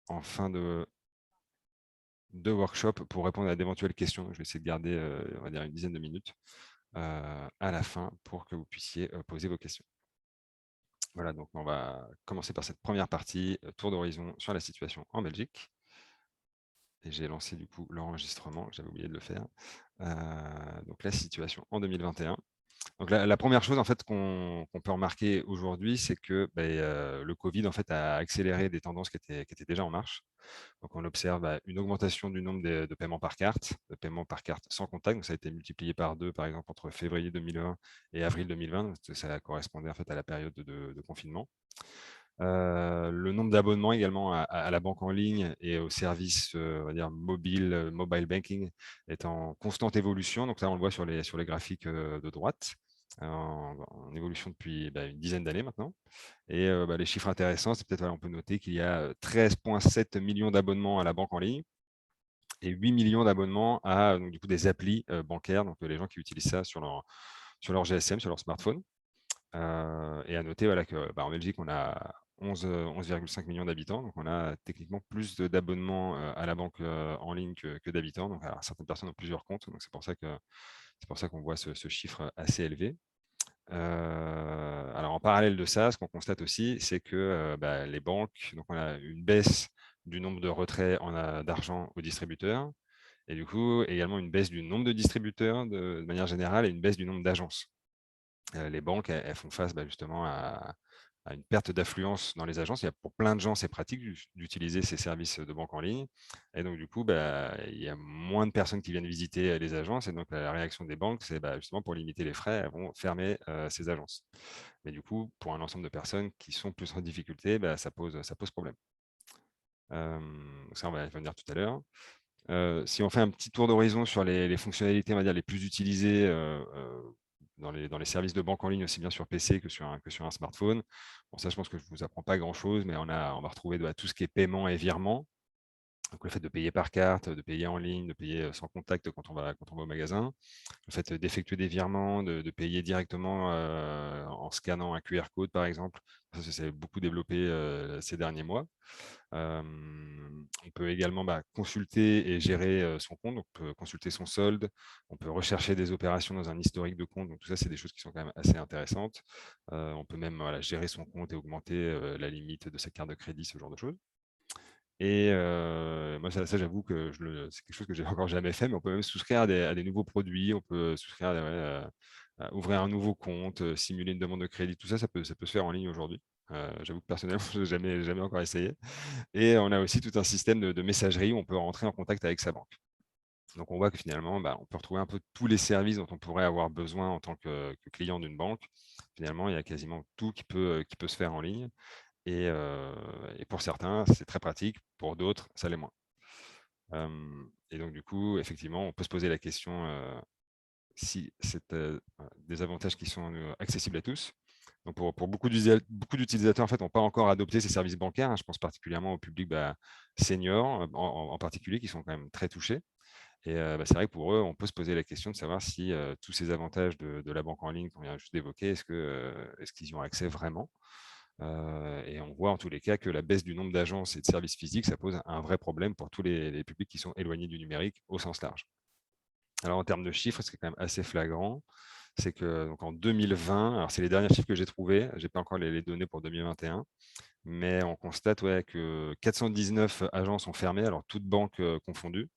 en fin de workshop pour répondre à d'éventuelles questions. Donc, je vais essayer de garder, on va dire, une dizaine de minutes à la fin pour que vous puissiez poser vos questions. Voilà, donc on va commencer par cette première partie, tour d'horizon sur la situation en Belgique. Et j'ai lancé du coup l'enregistrement, j'avais oublié de le faire. Donc la situation en 2021. Donc la première chose en fait qu'on peut remarquer aujourd'hui, c'est que le Covid en fait a accéléré des tendances qui étaient déjà en marche. Donc on observe une augmentation du nombre de paiements par carte, de paiements par carte sans contact. Donc ça a été multiplié par 2 par exemple entre février 2020 et avril 2020. Donc, ça correspondait en fait à la période de confinement. Le nombre d'abonnements également à la banque en ligne et aux services on va dire mobile banking est en constante évolution. Donc là, on le voit sur les graphiques de droite, en évolution depuis une dizaine d'années maintenant. Et les chiffres intéressants, c'est peut-être, on peut noter qu'il y a 13,7 millions d'abonnements à la banque en ligne et 8 millions d'abonnements à donc, du coup, des applis bancaires, donc les gens qui utilisent ça sur leur GSM, sur leur smartphone. Et à noter voilà, que en Belgique, on a 11,5 millions d'habitants. Donc, on a techniquement plus d'abonnements à la banque en ligne que d'habitants. Donc, alors, certaines personnes ont plusieurs comptes. Donc, c'est pour ça qu'on voit ce chiffre assez élevé. Alors, en parallèle de ça, ce qu'on constate aussi, c'est que les banques, donc on a une baisse du nombre de retraits d'argent aux distributeurs. Et du coup, également une baisse du nombre de distributeurs de manière générale et une baisse du nombre d'agences. Les banques, elles font face justement à une perte d'affluence dans les agences. Pour plein de gens, c'est pratique d'utiliser ces services de banque en ligne. Et donc, du coup, il y a moins de personnes qui viennent visiter les agences. Et donc, la réaction des banques, c'est justement pour limiter les frais, elles vont fermer ces agences. Mais du coup, pour un ensemble de personnes qui sont plus en difficulté, ça pose problème. Ça, on va y revenir tout à l'heure. Si on fait un petit tour d'horizon sur les fonctionnalités, on va dire, les plus utilisées dans les services de banque en ligne, aussi bien sur PC que sur un smartphone. Bon, ça, je pense que je ne vous apprends pas grand-chose, mais on va retrouver tout ce qui est paiement et virement. Donc, le fait de payer par carte, de payer en ligne, de payer sans contact quand on va au magasin. Le fait d'effectuer des virements, de payer directement en scannant un QR code, par exemple. Ça s'est beaucoup développé ces derniers mois. On peut également consulter et gérer son compte, donc on peut consulter son solde, on peut rechercher des opérations dans un historique de compte, donc tout ça, c'est des choses qui sont quand même assez intéressantes. On peut même gérer son compte et augmenter la limite de sa carte de crédit, ce genre de choses. Et moi, ça j'avoue que c'est quelque chose que j'ai encore jamais fait, mais on peut même souscrire à des nouveaux produits, on peut souscrire à ouvrir un nouveau compte, simuler une demande de crédit, tout ça, ça peut se faire en ligne aujourd'hui. J'avoue que personnellement, je n'ai jamais encore essayé. Et on a aussi tout un système de messagerie où on peut rentrer en contact avec sa banque. Donc, on voit que finalement, on peut retrouver un peu tous les services dont on pourrait avoir besoin en tant que client d'une banque. Finalement, il y a quasiment tout qui peut se faire en ligne. Et pour certains, c'est très pratique. Pour d'autres, ça l'est moins. Et donc, du coup, effectivement, on peut se poser la question si c'est des avantages qui sont accessibles à tous. Donc, pour beaucoup d'utilisateurs, en fait, n'ont pas encore adopté ces services bancaires, hein. Je pense particulièrement au public senior, en particulier, qui sont quand même très touchés. Et c'est vrai que pour eux, on peut se poser la question de savoir si tous ces avantages de la banque en ligne qu'on vient juste d'évoquer, est-ce qu'ils y ont accès vraiment. Et on voit en tous les cas que la baisse du nombre d'agences et de services physiques, ça pose un vrai problème pour tous les publics qui sont éloignés du numérique au sens large. Alors, en termes de chiffres, ce qui est quand même assez flagrant, c'est que donc en 2020, alors c'est les derniers chiffres que j'ai trouvés, je n'ai pas encore les données pour 2021, mais on constate que 419 agences ont fermé, alors toutes banques confondues.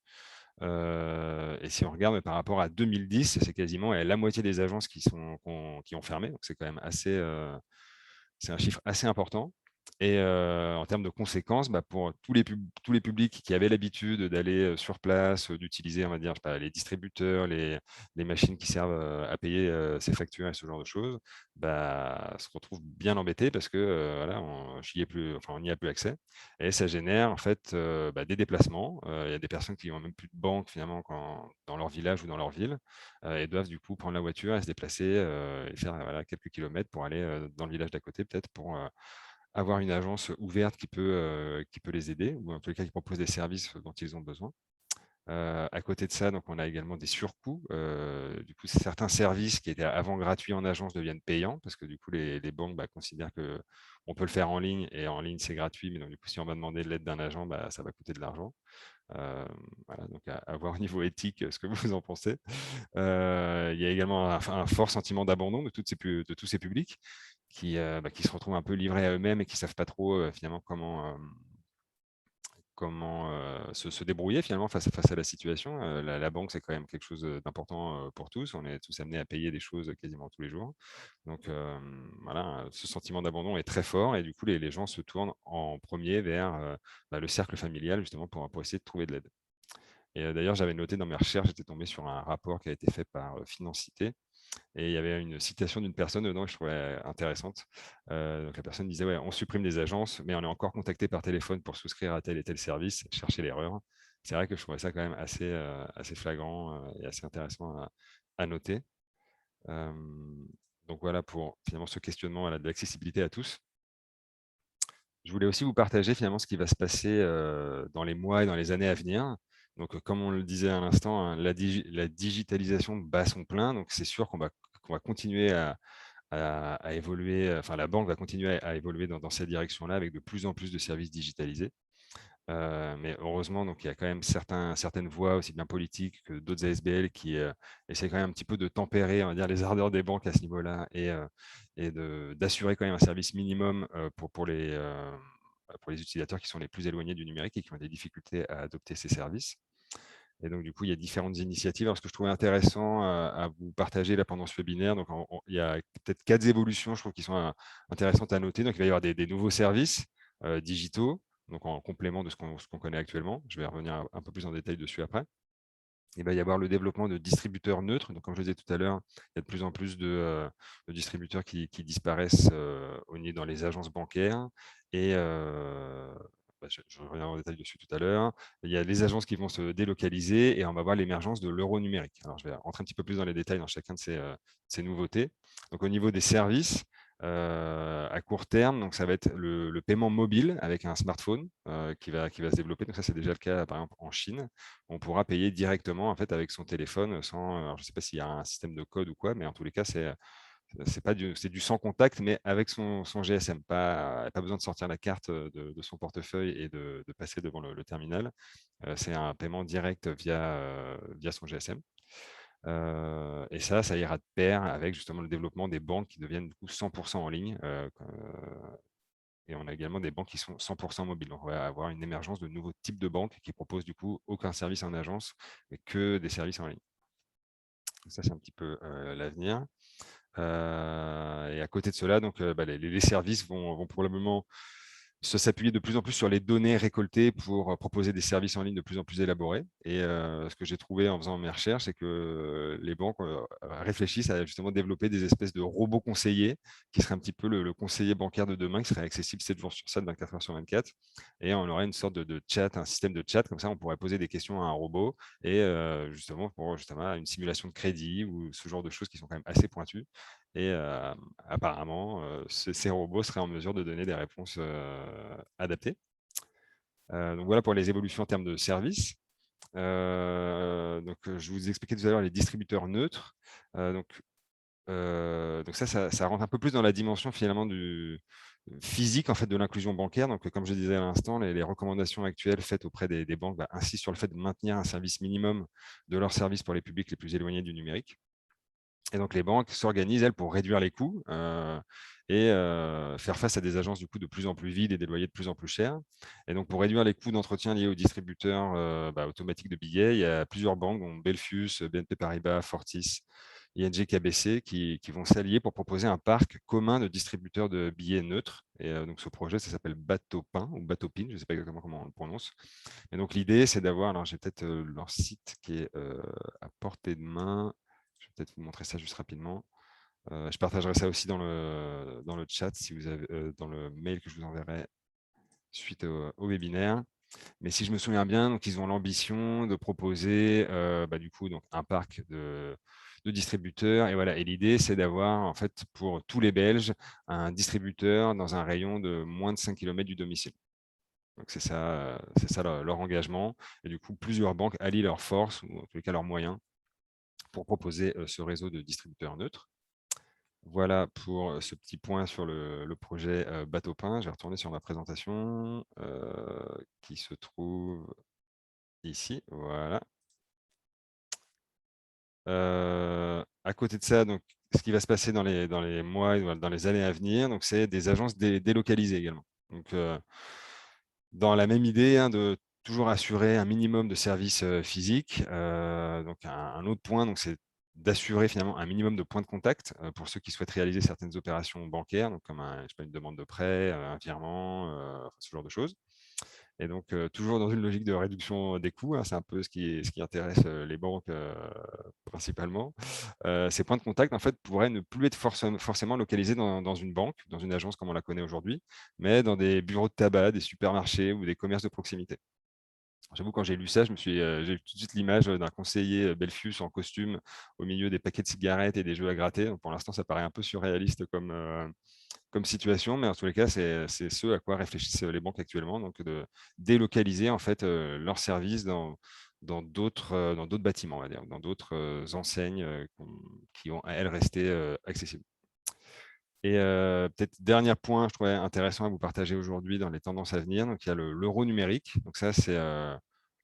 Et si on regarde par rapport à 2010, c'est quasiment la moitié des agences qui ont fermé. Donc, c'est quand même c'est un chiffre assez important. Et en termes de conséquences, pour tous les publics qui avaient l'habitude d'aller sur place, d'utiliser, on va dire, je sais pas, les distributeurs, les machines qui servent à payer ces factures et ce genre de choses, se retrouvent bien embêtés parce que voilà, on n'y a plus accès. Et ça génère en fait des déplacements. Il y a des personnes qui n'ont même plus de banque finalement dans leur village ou dans leur ville et doivent du coup prendre la voiture et se déplacer et faire voilà, quelques kilomètres pour aller dans le village d'à côté, peut-être pour avoir une agence ouverte qui peut les aider, ou en tout cas qui propose des services dont ils ont besoin. À côté de ça, donc, on a également des surcoûts. Du coup, certains services qui étaient avant gratuits en agence deviennent payants parce que du coup, les banques considèrent qu'on peut le faire en ligne et en ligne, c'est gratuit. Mais donc, du coup, si on va demander l'aide d'un agent, ça va coûter de l'argent. Voilà, donc à voir au niveau éthique ce que vous en pensez. Il y a également un fort sentiment d'abandon de tous ces publics qui se retrouvent un peu livrés à eux-mêmes et qui ne savent pas trop finalement comment se débrouiller finalement face à la situation. La banque, c'est quand même quelque chose d'important pour tous. On est tous amenés à payer des choses quasiment tous les jours. Donc voilà, ce sentiment d'abandon est très fort et du coup, les gens se tournent en premier vers le cercle familial justement pour essayer de trouver de l'aide. Et d'ailleurs, j'avais noté dans mes recherches, j'étais tombé sur un rapport qui a été fait par Financité et il y avait une citation d'une personne dedans que je trouvais intéressante. Donc la personne disait: «Ouais, on supprime des agences, mais on est encore contacté par téléphone pour souscrire à tel et tel service, chercher l'erreur». C'est vrai que je trouvais ça quand même assez flagrant et assez intéressant à noter. Donc voilà pour finalement ce questionnement voilà, de l'accessibilité à tous. Je voulais aussi vous partager finalement ce qui va se passer dans les mois et dans les années à venir. Donc, comme on le disait à l'instant, hein, la digitalisation bat son plein. Donc, c'est sûr qu'on va continuer à évoluer. Enfin, la banque va continuer à évoluer dans cette direction-là avec de plus en plus de services digitalisés. Mais heureusement, donc, il y a quand même certaines voix, aussi bien politiques que d'autres ASBL, qui essaient quand même un petit peu de tempérer, on va dire, les ardeurs des banques à ce niveau-là et d'assurer quand même un service minimum pour les utilisateurs qui sont les plus éloignés du numérique et qui ont des difficultés à adopter ces services. Et donc, du coup, il y a différentes initiatives. Alors, ce que je trouvais intéressant à vous partager là pendant ce webinaire, donc il y a peut-être 4 évolutions, je trouve, qui sont intéressantes à noter. Donc, il va y avoir des nouveaux services digitaux, donc en complément de ce qu'on connaît actuellement. Je vais revenir un peu plus en détail dessus après. Il va y avoir le développement de distributeurs neutres. Donc, comme je le disais tout à l'heure, il y a de plus en plus de distributeurs qui disparaissent dans les agences bancaires. Et je reviens en détail dessus tout à l'heure. Il y a les agences qui vont se délocaliser et on va voir l'émergence de l'euro numérique. Alors, je vais rentrer un petit peu plus dans les détails dans chacun de ces nouveautés. Donc, au niveau des services, à court terme, donc ça va être le paiement mobile avec un smartphone qui va se développer. Donc, ça, c'est déjà le cas, par exemple, en Chine. On pourra payer directement en fait, avec son téléphone sans. Alors, je ne sais pas s'il y a un système de code ou quoi, mais en tous les cas, c'est du sans contact, mais avec son GSM. Pas besoin de sortir la carte de son portefeuille et de passer devant le terminal. C'est un paiement direct via son GSM. Et ça ira de pair avec justement le développement des banques qui deviennent du coup 100% en ligne. Et on a également des banques qui sont 100% mobiles. Donc, on va avoir une émergence de nouveaux types de banques qui proposent du coup aucun service en agence, mais que des services en ligne. Ça, c'est un petit peu l'avenir. Et à côté de cela, donc, les services vont probablement s'appuyer de plus en plus sur les données récoltées pour proposer des services en ligne de plus en plus élaborés. Et ce que j'ai trouvé en faisant mes recherches, c'est que les banques réfléchissent à justement développer des espèces de robots conseillers qui seraient un petit peu le conseiller bancaire de demain, qui serait accessible 7 jours sur 7, 24 heures sur 24. Et on aurait une sorte de chat, un système de chat, comme ça on pourrait poser des questions à un robot et justement pour une simulation de crédit ou ce genre de choses qui sont quand même assez pointues. Et apparemment, ces robots seraient en mesure de donner des réponses adaptées. Donc voilà pour les évolutions en termes de services. Donc, je vous expliquais tout à l'heure les distributeurs neutres. Donc ça rentre un peu plus dans la dimension finalement du physique en fait de l'inclusion bancaire. Donc, comme je disais à l'instant, les recommandations actuelles faites auprès des banques insistent sur le fait de maintenir un service minimum de leurs services pour les publics les plus éloignés du numérique. Et donc, les banques s'organisent, elles, pour réduire les coûts et faire face à des agences du coup de plus en plus vides et des loyers de plus en plus chers. Et donc, pour réduire les coûts d'entretien liés aux distributeurs automatiques de billets, il y a plusieurs banques, dont Belfius, BNP Paribas, Fortis, ING, KBC, qui vont s'allier pour proposer un parc commun de distributeurs de billets neutres. Et donc, ce projet, ça s'appelle Batopin ou Batopin, je ne sais pas exactement comment on le prononce. Et donc, l'idée, c'est d'avoir, alors j'ai peut-être leur site qui est à portée de main. Je vais peut-être vous montrer ça juste rapidement. Je partagerai ça aussi dans le chat, si vous avez, dans le mail que je vous enverrai suite au webinaire. Mais si je me souviens bien, donc, ils ont l'ambition de proposer du coup, donc, un parc de distributeurs. Et voilà. Et l'idée, c'est d'avoir, en fait, pour tous les Belges, un distributeur dans un rayon de moins de 5 km du domicile. Donc c'est ça leur engagement. Et du coup, plusieurs banques allient leurs forces, ou en tous les cas leurs moyens, pour proposer ce réseau de distributeurs neutres. Voilà pour ce petit point sur le projet Bateau Pain. Je vais retourner sur ma présentation qui se trouve ici. Voilà. À côté de ça, donc, ce qui va se passer dans les mois, dans les années à venir, c'est des agences délocalisées également. Donc, dans la même idée hein, de toujours assurer un minimum de services physiques. Donc, un autre point, c'est d'assurer finalement un minimum de points de contact pour ceux qui souhaitent réaliser certaines opérations bancaires, donc comme je sais pas, une demande de prêt, un virement, ce genre de choses. Et donc, toujours dans une logique de réduction des coûts, hein, c'est un peu ce qui intéresse les banques principalement. Ces points de contact, en fait, pourraient ne plus être forcément localisés dans une banque, dans une agence comme on la connaît aujourd'hui, mais dans des bureaux de tabac, des supermarchés ou des commerces de proximité. J'avoue, quand j'ai lu ça, j'ai eu tout de suite l'image d'un conseiller Belfius en costume au milieu des paquets de cigarettes et des jeux à gratter. Donc, pour l'instant, ça paraît un peu surréaliste comme situation, mais en tous les cas, c'est ce à quoi réfléchissent les banques actuellement, donc de délocaliser en fait leurs services dans d'autres bâtiments, on va dire, dans d'autres enseignes qui vont, elles, rester accessibles. Et peut-être dernier point, je trouvais intéressant à vous partager aujourd'hui dans les tendances à venir. Donc, il y a l'euro numérique. Donc, ça, c'est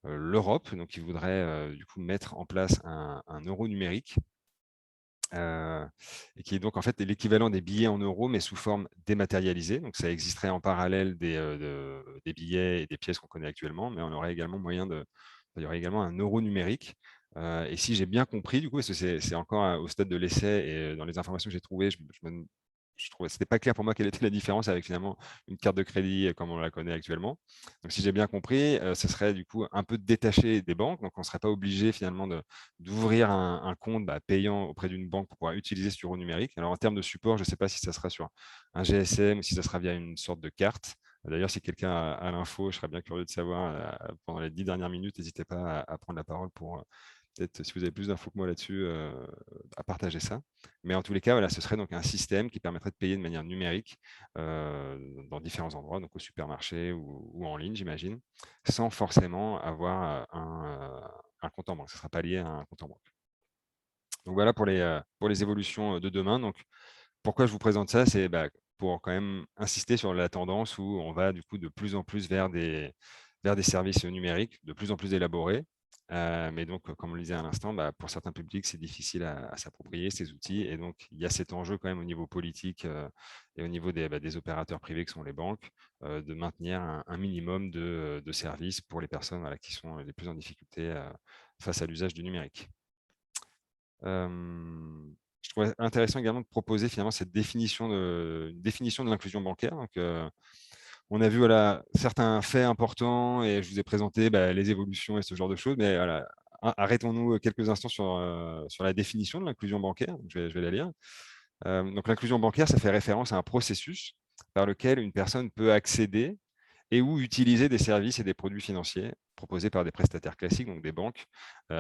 l'Europe, donc qui voudrait du coup mettre en place un euro numérique. Et qui est donc en fait l'équivalent des billets en euros, mais sous forme dématérialisée. Donc, ça existerait en parallèle des billets et des pièces qu'on connaît actuellement, mais on aurait également il y aurait également un euro numérique. Et si j'ai bien compris, du coup, parce que c'est encore au stade de l'essai et dans les informations que j'ai trouvées, je trouvais c'était pas clair pour moi quelle était la différence avec finalement une carte de crédit comme on la connaît actuellement. Donc, si j'ai bien compris, ce serait du coup un peu détaché des banques. Donc, on ne serait pas obligé finalement d'ouvrir un compte payant auprès d'une banque pour pouvoir utiliser ce euro numérique. Alors, en termes de support, je ne sais pas si ça sera sur un GSM ou si ça sera via une sorte de carte. D'ailleurs, si quelqu'un a l'info, je serais bien curieux de savoir pendant les 10 dernières minutes. N'hésitez pas à prendre la parole pour peut-être, si vous avez plus d'infos que moi là-dessus, à partager ça. Mais en tous les cas, voilà, ce serait donc un système qui permettrait de payer de manière numérique dans différents endroits, donc au supermarché ou en ligne, j'imagine, sans forcément avoir un compte en banque. Ce ne sera pas lié à un compte en banque. Donc voilà pour les évolutions de demain. Donc, pourquoi je vous présente ça? C'est pour quand même insister sur la tendance où on va du coup de plus en plus vers des services numériques de plus en plus élaborés. Mais donc, comme on le disait à l'instant, pour certains publics, c'est difficile à s'approprier ces outils. Et donc, il y a cet enjeu quand même au niveau politique et au niveau des opérateurs privés que sont les banques, de maintenir un minimum de services pour les personnes qui sont les plus en difficulté face à l'usage du numérique. Je trouvais intéressant également de proposer finalement cette définition de l'inclusion bancaire. Donc, on a vu certains faits importants et je vous ai présenté les évolutions et ce genre de choses, mais voilà, arrêtons-nous quelques instants sur la définition de l'inclusion bancaire. Je vais la lire. Donc, l'inclusion bancaire, ça fait référence à un processus par lequel une personne peut accéder et ou utiliser des services et des produits financiers proposés par des prestataires classiques, donc des banques,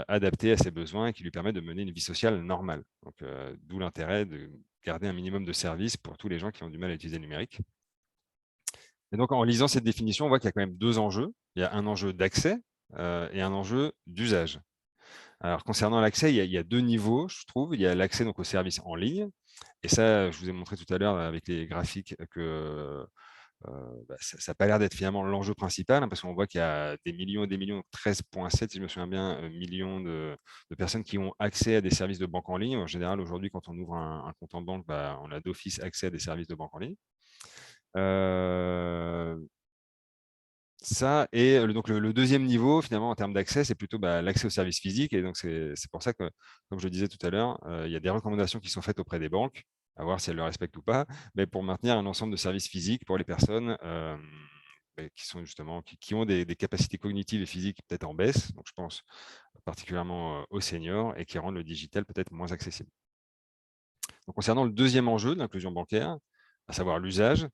adaptés à ses besoins et qui lui permettent de mener une vie sociale normale. Donc, d'où l'intérêt de garder un minimum de services pour tous les gens qui ont du mal à utiliser le numérique. Et donc, en lisant cette définition, on voit qu'il y a quand même deux enjeux. Il y a un enjeu d'accès et un enjeu d'usage. Alors, concernant l'accès, il y a deux niveaux, je trouve. Il y a l'accès aux services en ligne. Et ça, je vous ai montré tout à l'heure avec les graphiques que ça n'a pas l'air d'être finalement l'enjeu principal, hein, parce qu'on voit qu'il y a des millions et des millions, 13,7 si je me souviens bien, millions de personnes qui ont accès à des services de banque en ligne. En général, aujourd'hui, quand on ouvre un compte en banque, on a d'office accès à des services de banque en ligne. Ça, et donc le deuxième niveau, finalement, en termes d'accès, c'est plutôt l'accès aux services physiques. Et donc, c'est pour ça que, comme je le disais tout à l'heure, il y a des recommandations qui sont faites auprès des banques, à voir si elles le respectent ou pas, mais pour maintenir un ensemble de services physiques pour les personnes qui sont justement, qui ont des capacités cognitives et physiques peut-être en baisse. Donc, je pense particulièrement aux seniors et qui rendent le digital peut-être moins accessible. Donc, concernant le deuxième enjeu de l'inclusion bancaire, à savoir l'usage,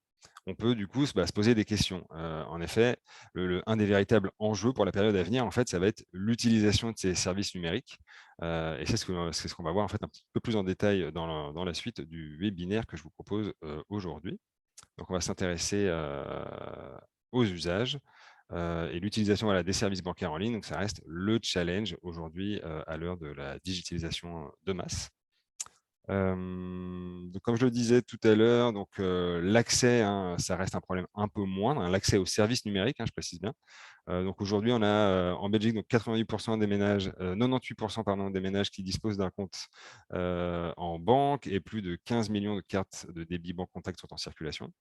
on peut du coup se poser des questions. En effet, un des véritables enjeux pour la période à venir, en fait, ça va être l'utilisation de ces services numériques. Et c'est ce qu'on va voir en fait un petit peu plus en détail dans la suite du webinaire que je vous propose aujourd'hui. Donc, on va s'intéresser aux usages. et l'utilisation des services bancaires en ligne. Donc, ça reste le challenge aujourd'hui à l'heure de la digitalisation de masse. Donc, comme je le disais tout à l'heure, l'accès, hein, ça reste un problème un peu moindre, hein, l'accès aux services numériques, hein, je précise bien. Donc aujourd'hui, on a en Belgique donc 88% des ménages, 98% pardon, des ménages qui disposent d'un compte en banque et plus de 15 millions de cartes de débit banque contact sont en circulation.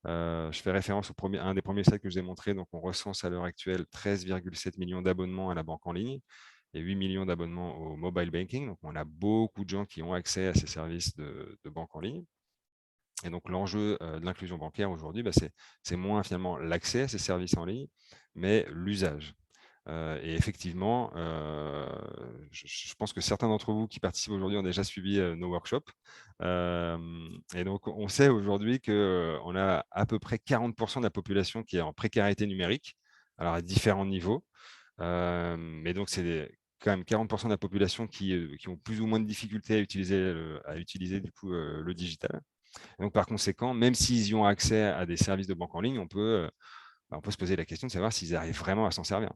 Je fais référence à un des premiers slides que je vous ai montré. Donc, on recense à l'heure actuelle 13,7 millions d'abonnements à la banque en ligne et 8 millions d'abonnements au mobile banking. Donc, on a beaucoup de gens qui ont accès à ces services de banque en ligne. Et donc, l'enjeu de l'inclusion bancaire aujourd'hui, c'est moins finalement l'accès à ces services en ligne, mais l'usage. Et effectivement, je pense que certains d'entre vous qui participent aujourd'hui ont déjà suivi nos workshops. Et donc, on sait aujourd'hui qu'on a à peu près 40% de la population qui est en précarité numérique, alors à différents niveaux. Mais donc, c'est quand même 40% de la population qui ont plus ou moins de difficultés à utiliser du coup, le digital. Et donc, par conséquent, même s'ils y ont accès à des services de banque en ligne, on peut se poser la question de savoir s'ils arrivent vraiment à s'en servir.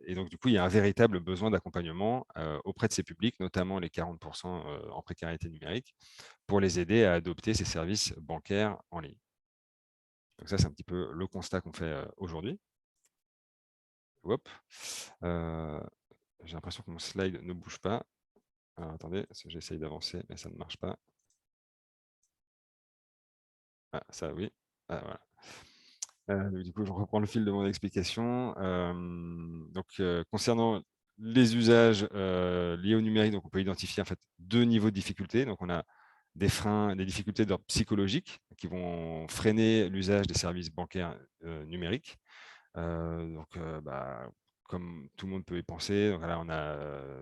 Et donc, du coup, il y a un véritable besoin d'accompagnement auprès de ces publics, notamment les 40% en précarité numérique, pour les aider à adopter ces services bancaires en ligne. Donc ça, c'est un petit peu le constat qu'on fait aujourd'hui. J'ai l'impression que mon slide ne bouge pas. Alors, attendez, j'essaye d'avancer, mais ça ne marche pas. Ah, ça, oui. Ah, voilà. Du coup, je reprends le fil de mon explication. Concernant les usages liés au numérique, donc on peut identifier en fait deux niveaux de difficulté. Donc, on a des freins, des difficultés d'ordre psychologique qui vont freiner l'usage des services bancaires numériques. Comme tout le monde peut y penser, donc là, on a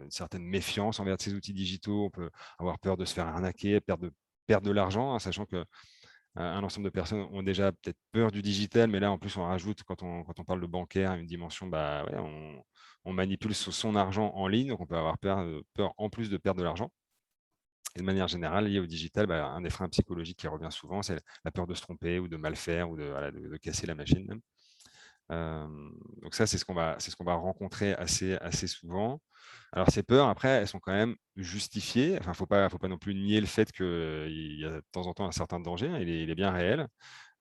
une certaine méfiance envers ces outils digitaux. On peut avoir peur de se faire arnaquer, perdre de l'argent, hein, sachant que un ensemble de personnes ont déjà peut-être peur du digital, mais là, en plus, on rajoute, quand on parle de bancaire, une dimension, ouais, on manipule son argent en ligne, donc on peut avoir peur en plus de perdre de l'argent. Et de manière générale, lié au digital, un des freins psychologiques qui revient souvent, c'est la peur de se tromper ou de mal faire ou de casser la machine même. Donc ça, c'est ce qu'on va rencontrer assez souvent. Alors ces peurs, après, elles sont quand même justifiées. Enfin, faut pas non plus nier le fait qu'il y a de temps en temps un certain danger, hein, il est bien réel.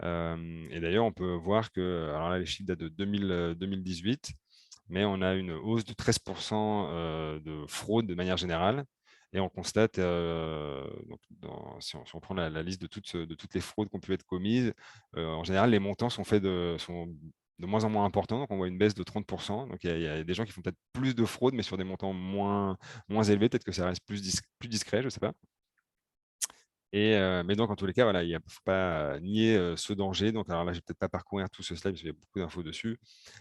Et d'ailleurs, on peut voir que, alors là, les chiffres datent de 2018, mais on a une hausse de 13% de fraude de manière générale. Et on constate, si on prend la liste de toutes les fraudes qui ont pu être commises, en général, les montants sont de moins en moins importants. Donc, on voit une baisse de 30%. Donc, il y a des gens qui font peut-être plus de fraude, mais sur des montants moins élevés. Peut-être que ça reste plus discret, je ne sais pas. Mais donc, en tous les cas, voilà, il ne faut pas nier ce danger. Donc, alors là, je ne vais peut-être pas parcourir tout ce slide parce qu'il y a beaucoup d'infos dessus.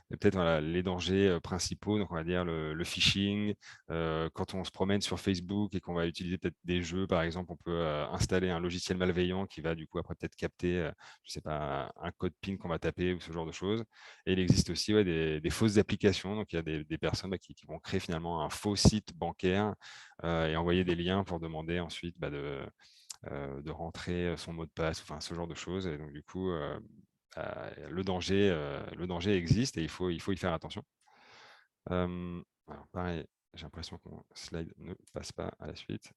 Mais peut-être voilà, les dangers principaux, donc on va dire le phishing. Quand on se promène sur Facebook et qu'on va utiliser peut-être des jeux, par exemple, on peut installer un logiciel malveillant qui va du coup après peut-être capter, je sais pas, un code PIN qu'on va taper ou ce genre de choses. Et il existe aussi des fausses applications. Donc, il y a des personnes qui vont créer finalement un faux site bancaire et envoyer des liens pour demander ensuite de rentrer son mot de passe, enfin ce genre de choses. Et donc du coup, le danger existe et il faut y faire attention. Alors pareil, j'ai l'impression que mon slide ne passe pas à la suite.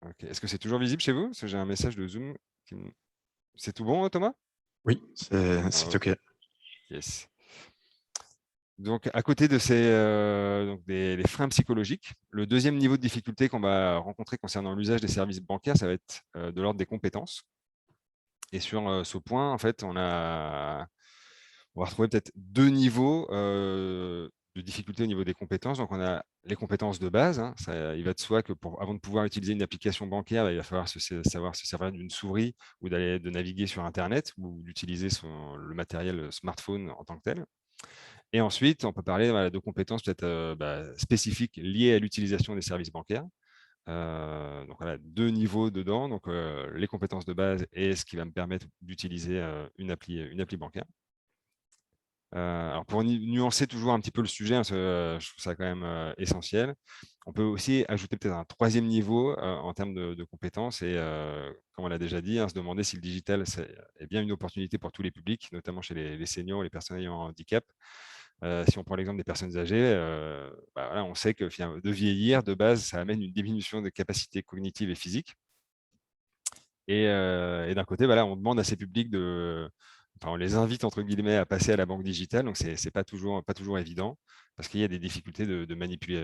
Ok. Est-ce que c'est toujours visible chez vous? Parce que j'ai un message de Zoom. C'est tout bon, Thomas? Oui, c'est OK. Yes. Donc, à côté de des freins psychologiques, le deuxième niveau de difficulté qu'on va rencontrer concernant l'usage des services bancaires, ça va être de l'ordre des compétences. Et sur ce point, en fait, on va retrouver peut-être deux niveaux de difficulté au niveau des compétences. Donc, on a les compétences de base, hein. Il va de soi que avant de pouvoir utiliser une application bancaire, il va falloir savoir se servir d'une souris ou de naviguer sur Internet ou d'utiliser le matériel smartphone en tant que tel. Et ensuite, on peut parler de compétences peut-être spécifiques liées à l'utilisation des services bancaires. Donc voilà, deux niveaux dedans, donc les compétences de base et ce qui va me permettre d'utiliser une appli bancaire. Alors pour nuancer toujours un petit peu le sujet, hein, je trouve ça quand même essentiel. On peut aussi ajouter peut-être un troisième niveau en termes de compétences et, comme on l'a déjà dit, hein, se demander si le digital est bien une opportunité pour tous les publics, notamment chez les seniors, les personnes ayant un handicap. Si on prend l'exemple des personnes âgées, bah voilà, on sait que de vieillir, de base, ça amène une diminution des capacités cognitives et physiques. Et d'un côté, voilà, on demande à ces publics enfin, on les invite entre guillemets à passer à la banque digitale, donc c'est pas toujours évident parce qu'il y a des difficultés de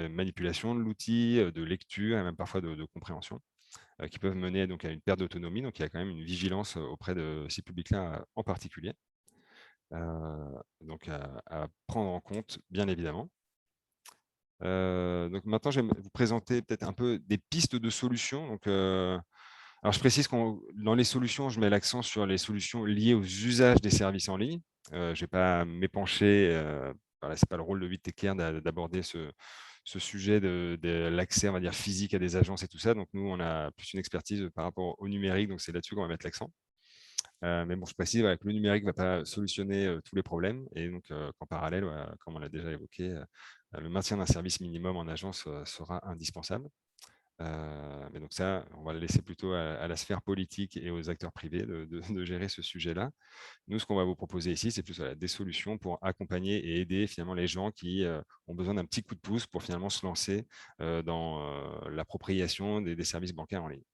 manipulation de l'outil, de lecture et même parfois de compréhension, qui peuvent mener donc à une perte d'autonomie. Donc il y a quand même une vigilance auprès de ces publics-là en particulier, donc à prendre en compte, bien évidemment. Donc maintenant, je vais vous présenter peut-être un peu des pistes de solutions. Donc, alors, je précise que dans les solutions, je mets l'accent sur les solutions liées aux usages des services en ligne. Je ne vais pas m'épancher, voilà, ce n'est pas le rôle de 8Techcare d'aborder ce sujet de l'accès, on va dire, physique à des agences et tout ça. Donc, nous, on a plus une expertise par rapport au numérique, donc c'est là-dessus qu'on va mettre l'accent. Mais bon, je précise voilà, que le numérique ne va pas solutionner tous les problèmes et donc qu'en parallèle, voilà, comme on l'a déjà évoqué, le maintien d'un service minimum en agence sera indispensable. Mais donc ça, on va le laisser plutôt à la sphère politique et aux acteurs privés de gérer ce sujet-là. Nous, ce qu'on va vous proposer ici, c'est plus voilà, des solutions pour accompagner et aider finalement les gens qui ont besoin d'un petit coup de pouce pour finalement se lancer dans l'appropriation des services bancaires en ligne.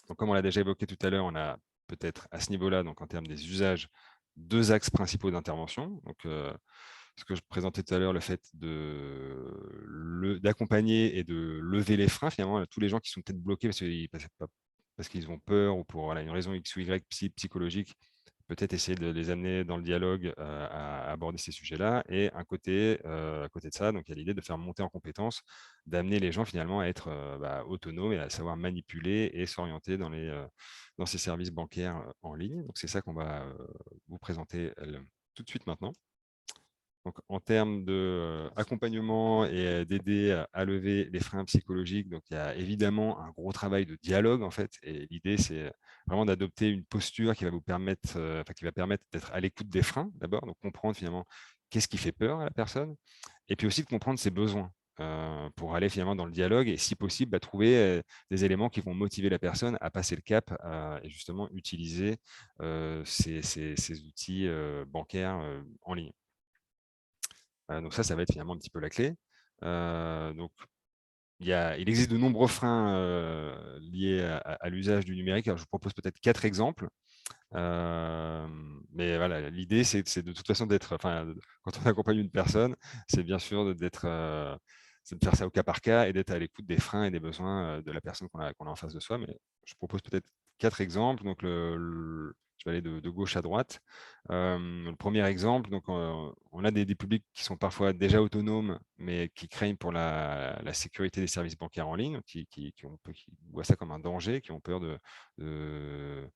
Donc, comme on l'a déjà évoqué tout à l'heure, on a peut-être à ce niveau-là, donc en termes des usages, deux axes principaux d'intervention. Donc, ce que je présentais tout à l'heure, le fait d'accompagner et de lever les freins, finalement, à tous les gens qui sont peut-être bloqués parce qu'ils ont peur ou pour voilà, une raison X ou Y psychologique, peut-être essayer de les amener dans le dialogue à aborder ces sujets-là. Et à côté de ça, donc, il y a l'idée de faire monter en compétences, d'amener les gens finalement à être autonomes et à savoir manipuler et s'orienter dans ces services bancaires en ligne. Donc, c'est ça qu'on va vous présenter tout de suite maintenant. Donc, en termes d'accompagnement et d'aider à lever les freins psychologiques, donc il y a évidemment un gros travail de dialogue en fait. Et l'idée, c'est vraiment d'adopter une posture qui va vous permettre, qui va permettre d'être à l'écoute des freins d'abord, donc comprendre finalement qu'est-ce qui fait peur à la personne, et puis aussi de comprendre ses besoins. Pour aller finalement dans le dialogue et si possible trouver des éléments qui vont motiver la personne à passer le cap et justement utiliser ces outils bancaires en ligne. Donc ça va être finalement un petit peu la clé. Donc il existe de nombreux freins liés à l'usage du numérique. Alors, je vous propose peut-être 4 exemples. Mais voilà, l'idée, c'est de toute façon d'être, enfin, quand on accompagne une personne, c'est bien sûr c'est de faire ça au cas par cas et d'être à l'écoute des freins et des besoins de la personne qu'on a en face de soi. Mais je propose peut-être 4 exemples. Donc, je vais aller de gauche à droite. Le premier exemple, donc, on a des publics qui sont parfois déjà autonomes, mais qui craignent pour la sécurité des services bancaires en ligne, qui voient ça comme un danger, qui ont peur de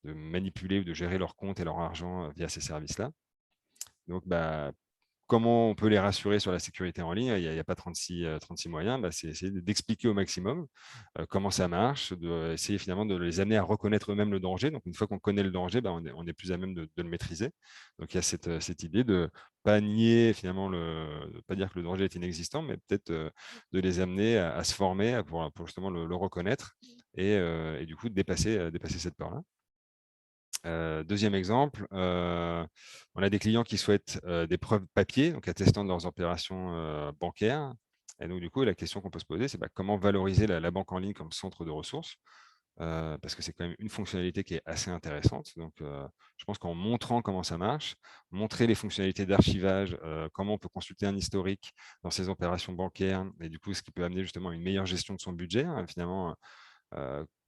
manipuler ou de gérer leur compte et leur argent via ces services-là. Donc, comment on peut les rassurer sur la sécurité en ligne? Il n'y a pas 36 moyens. C'est essayer d'expliquer au maximum comment ça marche, essayer finalement de les amener à reconnaître eux-mêmes le danger. Donc, une fois qu'on connaît le danger, on est plus à même de le maîtriser. Donc, il y a cette idée de pas nier finalement, de pas dire que le danger est inexistant, mais peut-être de les amener à se former pour justement le reconnaître et du coup dépasser cette peur-là. Deuxième exemple, on a des clients qui souhaitent des preuves papier, donc attestant de leurs opérations bancaires. Et donc, du coup, la question qu'on peut se poser, c'est comment valoriser la banque en ligne comme centre de ressources, parce que c'est quand même une fonctionnalité qui est assez intéressante. Donc, je pense qu'en montrant comment ça marche, montrer les fonctionnalités d'archivage, comment on peut consulter un historique dans ses opérations bancaires, et du coup, ce qui peut amener justement à une meilleure gestion de son budget, hein, finalement.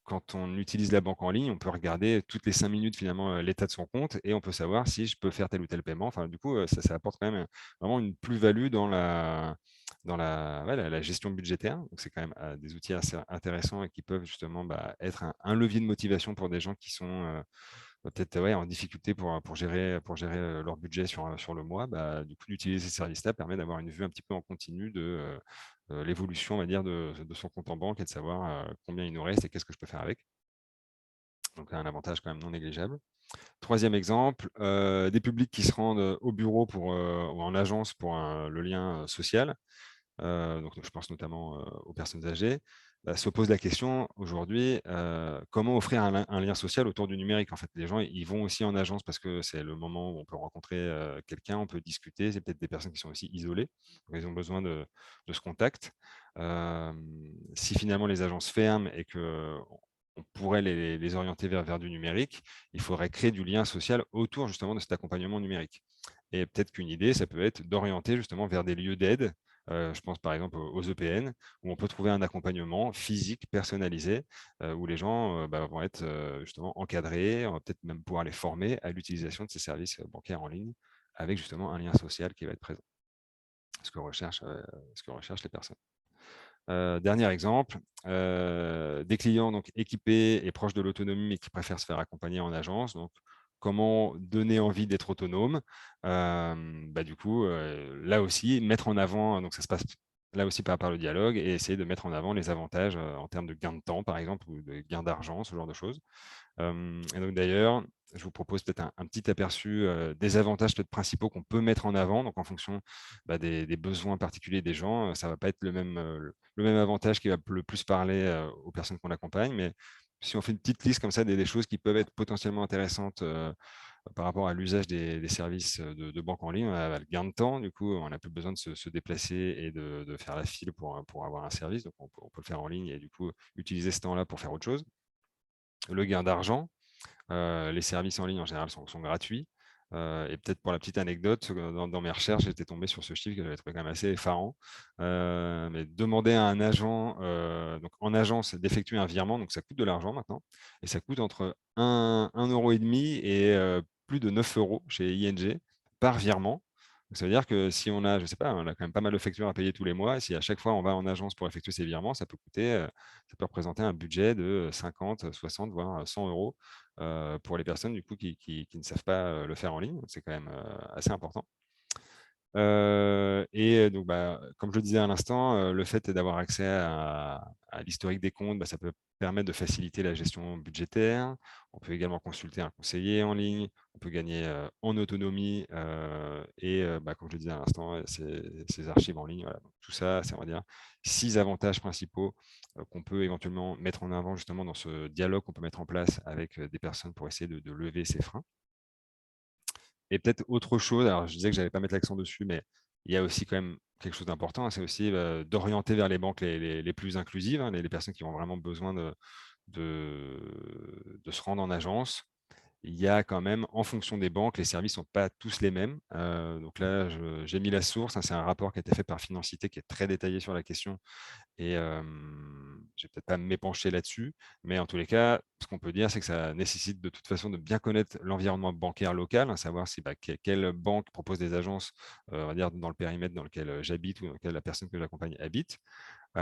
Quand on utilise la banque en ligne, on peut regarder toutes les 5 minutes finalement l'état de son compte et on peut savoir si je peux faire tel ou tel paiement. Enfin, du coup, ça apporte quand même vraiment une plus-value dans la gestion budgétaire. Donc, c'est quand même des outils assez intéressants et qui peuvent justement être un levier de motivation pour des gens qui sont peut-être en difficulté pour gérer leur budget sur le mois. Du coup, d'utiliser ces services-là permet d'avoir une vue un petit peu en continu de l'évolution, on va dire, de son compte en banque et de savoir combien il nous reste et qu'est-ce que je peux faire avec. Donc, un avantage quand même non négligeable. Troisième exemple, des publics qui se rendent au bureau ou en agence pour le lien social. Donc, je pense notamment aux personnes âgées, se pose la question aujourd'hui, comment offrir un lien social autour du numérique. En fait, les gens, ils vont aussi en agence parce que c'est le moment où on peut rencontrer quelqu'un, on peut discuter. C'est peut-être des personnes qui sont aussi isolées, donc ils ont besoin de ce contact. Si finalement les agences ferment et que on pourrait les orienter vers du numérique, il faudrait créer du lien social autour justement de cet accompagnement numérique. Et peut-être qu'une idée, ça peut être d'orienter justement vers des lieux d'aide. Je pense par exemple aux EPN, où on peut trouver un accompagnement physique personnalisé, où les gens vont être justement encadrés, on va peut-être même pouvoir les former à l'utilisation de ces services bancaires en ligne, avec justement un lien social qui va être présent, ce que recherchent les personnes. Dernier exemple, des clients donc équipés et proches de l'autonomie, mais qui préfèrent se faire accompagner en agence. Donc, comment donner envie d'être autonome? Du coup, là aussi, mettre en avant, donc ça se passe là aussi par le dialogue, et essayer de mettre en avant les avantages en termes de gain de temps, par exemple, ou de gain d'argent, ce genre de choses. Et donc d'ailleurs, je vous propose peut-être un petit aperçu des avantages peut-être principaux qu'on peut mettre en avant. Donc en fonction des besoins particuliers des gens, ça ne va pas être le même avantage qui va le plus parler aux personnes qu'on accompagne. Mais si on fait une petite liste comme ça des choses qui peuvent être potentiellement intéressantes par rapport à l'usage des services de banque en ligne, on a le gain de temps. Du coup, on n'a plus besoin de se déplacer et de faire la file pour avoir un service. Donc on peut le faire en ligne et du coup utiliser ce temps-là pour faire autre chose. Le gain d'argent, les services en ligne en général sont gratuits. Et peut-être pour la petite anecdote, dans mes recherches, j'étais tombé sur ce chiffre que j'avais trouvé quand même assez effarant. Mais demander à un agent, donc en agence, d'effectuer un virement, donc ça coûte de l'argent maintenant, et ça coûte entre 1,5 € et plus de 9 € chez ING par virement. Donc, ça veut dire que si on a, je sais pas, on a quand même pas mal de factures à payer tous les mois, si à chaque fois on va en agence pour effectuer ces virements, ça peut représenter un budget de 50, 60, voire 100 € pour les personnes du coup qui ne savent pas le faire en ligne. C'est quand même assez important. Et donc, comme je le disais à l'instant, le fait d'avoir accès à l'historique des comptes, ça peut permettre de faciliter la gestion budgétaire. On peut également consulter un conseiller en ligne. On peut gagner en autonomie et, comme je le disais à l'instant, ces archives en ligne. Voilà. Donc, tout ça, c'est, on va dire, 6 avantages principaux qu'on peut éventuellement mettre en avant justement dans ce dialogue qu'on peut mettre en place avec des personnes pour essayer de lever ces freins. Et peut-être autre chose, alors je disais que je n'allais pas mettre l'accent dessus, mais il y a aussi quand même quelque chose d'important, hein, c'est aussi d'orienter vers les banques les plus inclusives, hein, les personnes qui ont vraiment besoin de se rendre en agence. Il y a quand même, en fonction des banques, les services ne sont pas tous les mêmes. Donc là, j'ai mis la source, hein, c'est un rapport qui a été fait par Financité qui est très détaillé sur la question et je vais peut-être pas m'épancher là-dessus, mais en tous les cas, ce qu'on peut dire, c'est que ça nécessite de toute façon de bien connaître l'environnement bancaire local, hein, savoir si quelle banque propose des agences, on va dire dans le périmètre dans lequel j'habite ou dans lequel la personne que j'accompagne habite. Et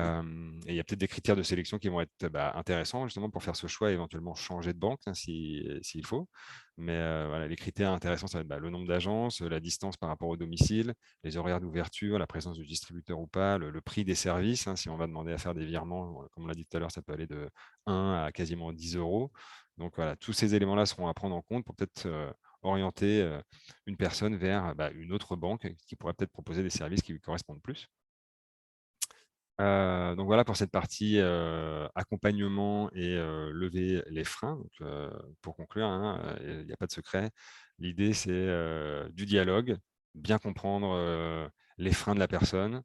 il y a peut-être des critères de sélection qui vont être intéressants justement pour faire ce choix et éventuellement changer de banque hein, s'il faut. Mais voilà, les critères intéressants, ça va être le nombre d'agences, la distance par rapport au domicile, les horaires d'ouverture, la présence du distributeur ou pas, le prix des services. Hein, si on va demander à faire des virements, comme on l'a dit tout à l'heure, ça peut aller de 1 à quasiment 10 €. Donc voilà, tous ces éléments-là seront à prendre en compte pour peut-être orienter une personne vers une autre banque qui pourrait peut-être proposer des services qui lui correspondent plus. Donc voilà pour cette partie accompagnement et lever les freins. Donc, pour conclure, hein, il n'y a pas de secret. L'idée, c'est du dialogue, bien comprendre les freins de la personne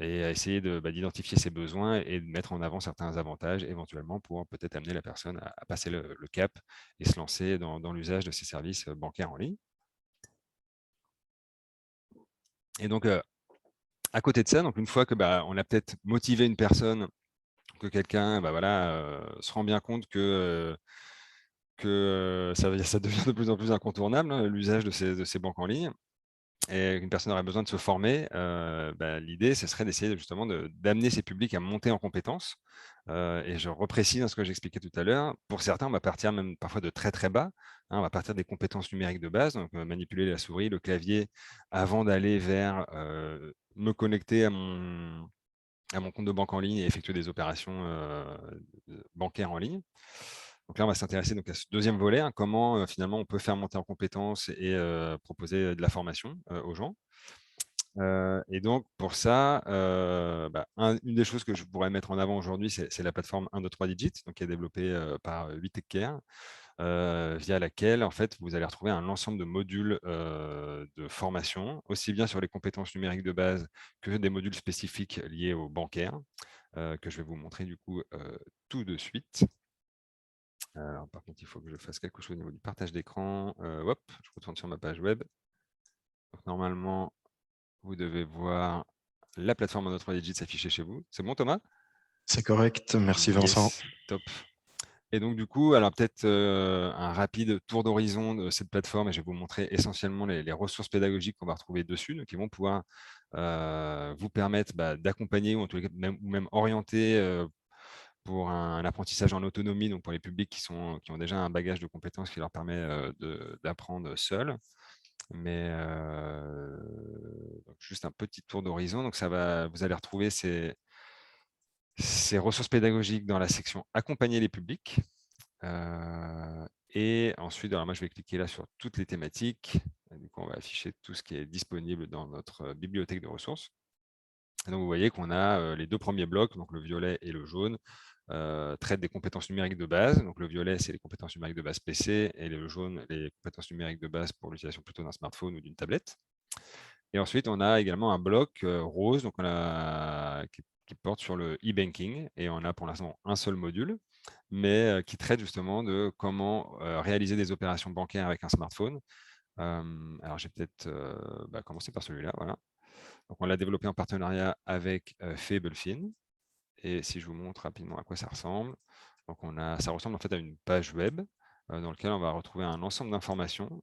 et à essayer d'identifier ses besoins et de mettre en avant certains avantages éventuellement pour peut-être amener la personne à passer le cap et se lancer dans l'usage de ces services bancaires en ligne. Et donc, à côté de ça, donc une fois que on a peut-être motivé une personne que quelqu'un se rend bien compte que ça devient de plus en plus incontournable, hein, l'usage de ces banques en ligne et qu'une personne aurait besoin de se former, l'idée, ce serait d'essayer justement d'amener ces publics à monter en compétences. Et je reprécise ce que j'expliquais tout à l'heure. Pour certains, on va partir même parfois de très, très bas, hein. On va partir des compétences numériques de base, donc manipuler la souris, le clavier, avant d'aller vers me connecter à mon compte de banque en ligne et effectuer des opérations bancaires en ligne. Donc là, on va s'intéresser donc à ce deuxième volet, hein, comment finalement on peut faire monter en compétences et proposer de la formation aux gens. Et donc pour ça, une des choses que je pourrais mettre en avant aujourd'hui, c'est la plateforme 1, 2, 3 Digits, donc qui est développée par 8TechCare, via laquelle en fait vous allez retrouver un ensemble de modules de formation, aussi bien sur les compétences numériques de base que des modules spécifiques liés au bancaire, que je vais vous montrer du coup tout de suite. Alors, par contre, il faut que je fasse quelque chose au niveau du partage d'écran. Hop, je retourne sur ma page web. Donc, normalement, vous devez voir la plateforme en notre digit s'afficher chez vous. C'est bon, Thomas? C'est correct, merci Vincent. Yes, top. Et donc, du coup, alors peut-être un rapide tour d'horizon de cette plateforme, et je vais vous montrer essentiellement les ressources pédagogiques qu'on va retrouver dessus, donc qui vont pouvoir vous permettre d'accompagner ou en tout cas même orienter pour un apprentissage en autonomie, donc pour les publics qui ont déjà un bagage de compétences qui leur permet d'apprendre seuls. Mais donc juste un petit tour d'horizon. Donc vous allez retrouver ces ressources pédagogiques dans la section accompagner les publics. Et ensuite, alors moi je vais cliquer là sur toutes les thématiques. Et du coup, on va afficher tout ce qui est disponible dans notre bibliothèque de ressources. Et donc vous voyez qu'on a les deux premiers blocs, donc le violet et le jaune, traitent des compétences numériques de base. Donc le violet, c'est les compétences numériques de base PC, et le jaune, les compétences numériques de base pour l'utilisation plutôt d'un smartphone ou d'une tablette. Et ensuite, on a également un bloc rose donc qui porte sur le e-banking. Et on a pour l'instant un seul module, mais qui traite justement de comment réaliser des opérations bancaires avec un smartphone. Alors, j'ai peut-être commencer par celui-là. Voilà. Donc, on l'a développé en partenariat avec Fablefin. Et si je vous montre rapidement à quoi ça ressemble, donc ça ressemble en fait à une page web dans laquelle on va retrouver un ensemble d'informations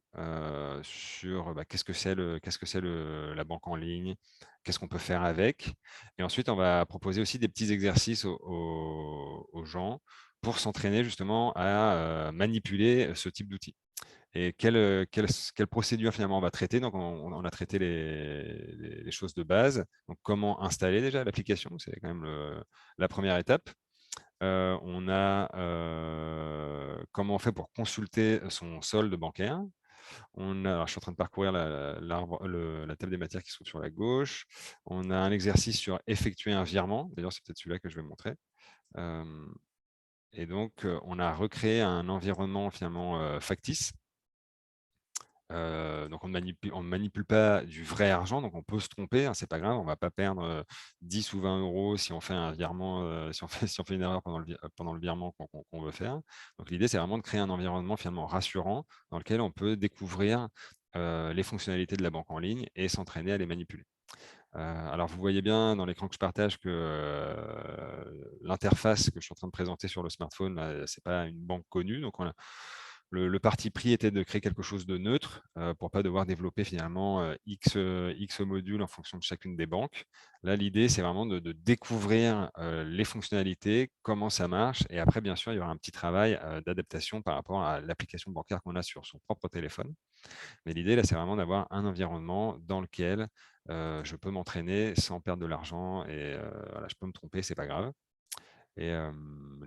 sur qu'est-ce que c'est la banque en ligne, qu'est-ce qu'on peut faire avec. Et ensuite, on va proposer aussi des petits exercices aux gens pour s'entraîner justement à manipuler ce type d'outils. Et quelle procédure finalement on va traiter? Donc, on a traité les choses de base. Donc, comment installer déjà l'application? C'est quand même la première étape. On a comment on fait pour consulter son solde bancaire. Alors, je suis en train de parcourir la table des matières qui se trouve sur la gauche. On a un exercice sur effectuer un virement. D'ailleurs, c'est peut-être celui-là que je vais montrer. Et donc, on a recréé un environnement finalement factice. Donc on ne manipule pas du vrai argent, donc on peut se tromper, hein, c'est pas grave, on ne va pas perdre 10 ou 20 euros si on fait un virement, si on fait une erreur pendant le virement qu'on veut faire. Donc l'idée, c'est vraiment de créer un environnement finalement rassurant dans lequel on peut découvrir les fonctionnalités de la banque en ligne et s'entraîner à les manipuler. Alors vous voyez bien dans l'écran que je partage que l'interface que je suis en train de présenter sur le smartphone, ce n'est pas une banque connue, donc le parti pris était de créer quelque chose de neutre pour ne pas devoir développer finalement X modules en fonction de chacune des banques. Là, l'idée, c'est vraiment de découvrir les fonctionnalités, comment ça marche, et après, bien sûr, il y aura un petit travail d'adaptation par rapport à l'application bancaire qu'on a sur son propre téléphone. Mais l'idée, là, c'est vraiment d'avoir un environnement dans lequel je peux m'entraîner sans perdre de l'argent, et voilà, je peux me tromper, c'est pas grave. Et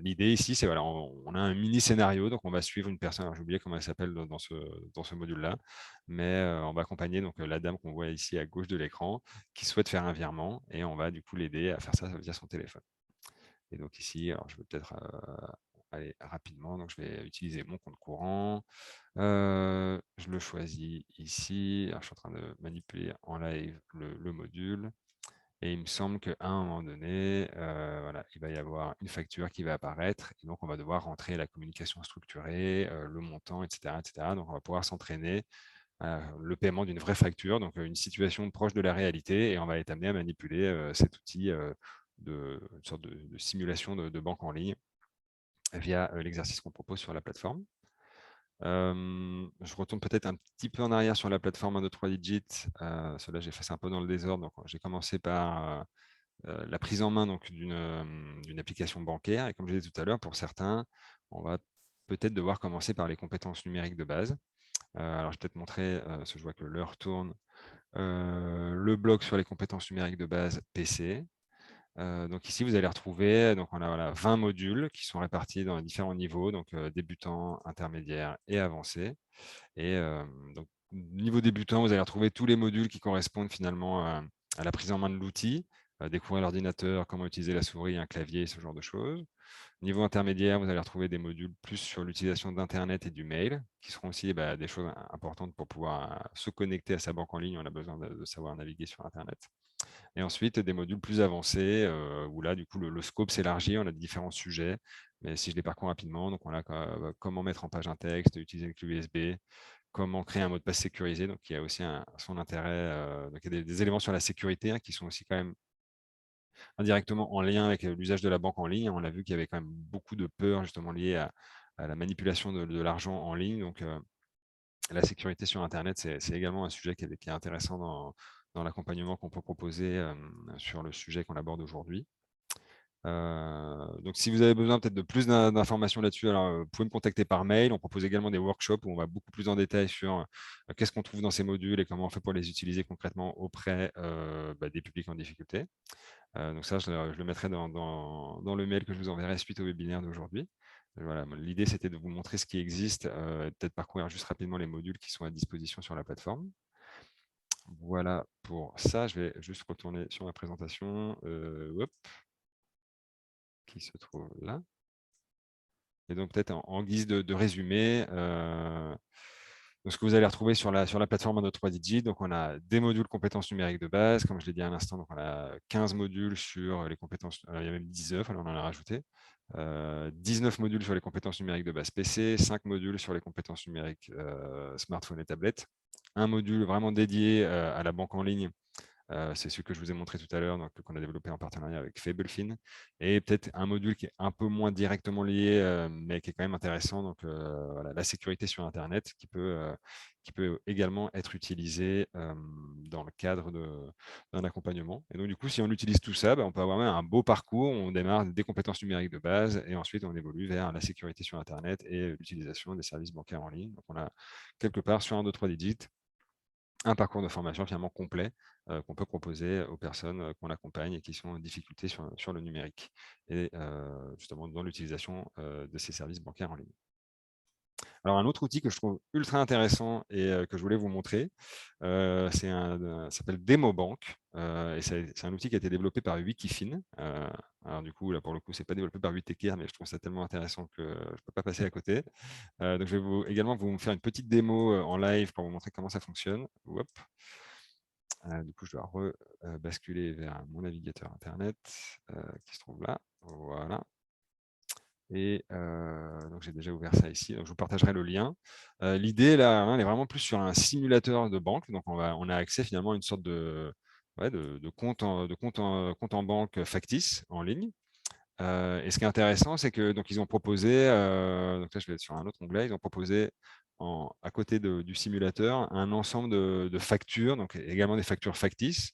l'idée ici, c'est voilà, on a un mini scénario, donc on va suivre une personne. J'ai oublié comment elle s'appelle dans ce module-là, mais on va accompagner donc la dame qu'on voit ici à gauche de l'écran, qui souhaite faire un virement, et on va du coup l'aider à faire ça via son téléphone. Et donc ici, alors je vais peut-être aller rapidement, donc je vais utiliser mon compte courant. Je le choisis ici. Alors, je suis en train de manipuler en live le module. Et il me semble qu'à un moment donné, voilà, il va y avoir une facture qui va apparaître. Et donc, on va devoir rentrer la communication structurée, le montant, etc., etc. Donc, on va pouvoir s'entraîner à le paiement d'une vraie facture, donc une situation proche de la réalité. Et on va être amené à manipuler cet outil une sorte de simulation de banque en ligne via l'exercice qu'on propose sur la plateforme. Je retourne peut-être un petit peu en arrière sur la plateforme 1, 2, 3 digits. Cela, j'ai fait ça un peu dans le désordre. Donc, j'ai commencé par la prise en main d'une application bancaire. Et comme je disais tout à l'heure, pour certains, on va peut-être devoir commencer par les compétences numériques de base. Alors, je vais peut-être montrer, parce que je vois que l'heure tourne, le bloc sur les compétences numériques de base PC. Donc ici, vous allez retrouver, donc on a voilà, 20 modules qui sont répartis dans les différents niveaux, donc débutant, intermédiaire et avancé. Et donc, niveau débutant, vous allez retrouver tous les modules qui correspondent finalement à la prise en main de l'outil, découvrir l'ordinateur, comment utiliser la souris, un clavier, ce genre de choses. Niveau intermédiaire, vous allez retrouver des modules plus sur l'utilisation d'Internet et du mail, qui seront aussi des choses importantes pour pouvoir se connecter à sa banque en ligne. On a besoin de savoir naviguer sur Internet. Et ensuite, des modules plus avancés, où là, du coup, le scope s'élargit, on a différents sujets. Mais si je les parcours rapidement, donc on a comment mettre en page un texte, utiliser une clé USB, comment créer un mot de passe sécurisé. Donc, il y a aussi son intérêt. Donc, il y a des éléments sur la sécurité qui sont aussi quand même indirectement en lien avec l'usage de la banque en ligne. On a vu qu'il y avait quand même beaucoup de peurs justement liées à la manipulation de l'argent en ligne. Donc, la sécurité sur Internet, c'est également un sujet qui est intéressant dans l'accompagnement qu'on peut proposer sur le sujet qu'on aborde aujourd'hui. Donc, si vous avez besoin peut-être de plus d'informations là-dessus, alors vous pouvez me contacter par mail. On propose également des workshops où on va beaucoup plus en détail sur qu'est-ce qu'on trouve dans ces modules et comment on fait pour les utiliser concrètement auprès des publics en difficulté. Donc ça, je le mettrai dans le mail que je vous enverrai suite au webinaire d'aujourd'hui. Voilà, l'idée, c'était de vous montrer ce qui existe, peut-être parcourir juste rapidement les modules qui sont à disposition sur la plateforme. Voilà pour ça. Je vais juste retourner sur ma présentation. Hop, qui se trouve là. Et donc, peut-être en guise de résumé, donc ce que vous allez retrouver sur la plateforme en 3 digits, donc on a des modules compétences numériques de base, comme je l'ai dit à l'instant, donc on a 15 modules sur les compétences, il y a même 19, alors on en a rajouté, 19 modules sur les compétences numériques de base PC, 5 modules sur les compétences numériques smartphone et tablette, un module vraiment dédié à la banque en ligne. C'est celui que je vous ai montré tout à l'heure, qu'on a développé en partenariat avec Fablefin. Et peut-être un module qui est un peu moins directement lié, mais qui est quand même intéressant. Donc, voilà, la sécurité sur Internet qui peut également être utilisée dans le cadre d'un accompagnement. Et donc, du coup, si on utilise tout ça, on peut avoir même un beau parcours. On démarre des compétences numériques de base et ensuite, on évolue vers la sécurité sur Internet et l'utilisation des services bancaires en ligne. Donc, on a quelque part sur 1, 2, 3 digits un parcours de formation finalement complet qu'on peut proposer aux personnes qu'on accompagne et qui sont en difficulté sur le numérique et justement dans l'utilisation de ces services bancaires en ligne. Alors, un autre outil que je trouve ultra intéressant et que je voulais vous montrer, ça s'appelle DemoBank. Et c'est un outil qui a été développé par Wikifin. Alors, du coup, là, pour le coup, ce n'est pas développé par Witteker, mais je trouve ça tellement intéressant que je ne peux pas passer à côté. Donc, je vais également vous faire une petite démo en live pour vous montrer comment ça fonctionne. Hop. Du coup, je dois basculer vers mon navigateur Internet qui se trouve là. Voilà. Et donc, j'ai déjà ouvert ça ici. Donc, je vous partagerai le lien. L'idée, là, elle est vraiment plus sur un simulateur de banque. Donc, on a accès finalement à une sorte de compte en banque factice en ligne. Et ce qui est intéressant, c'est que donc ils ont proposé, donc là je vais être sur un autre onglet, ils ont proposé à côté du simulateur un ensemble de factures, donc également des factures factices.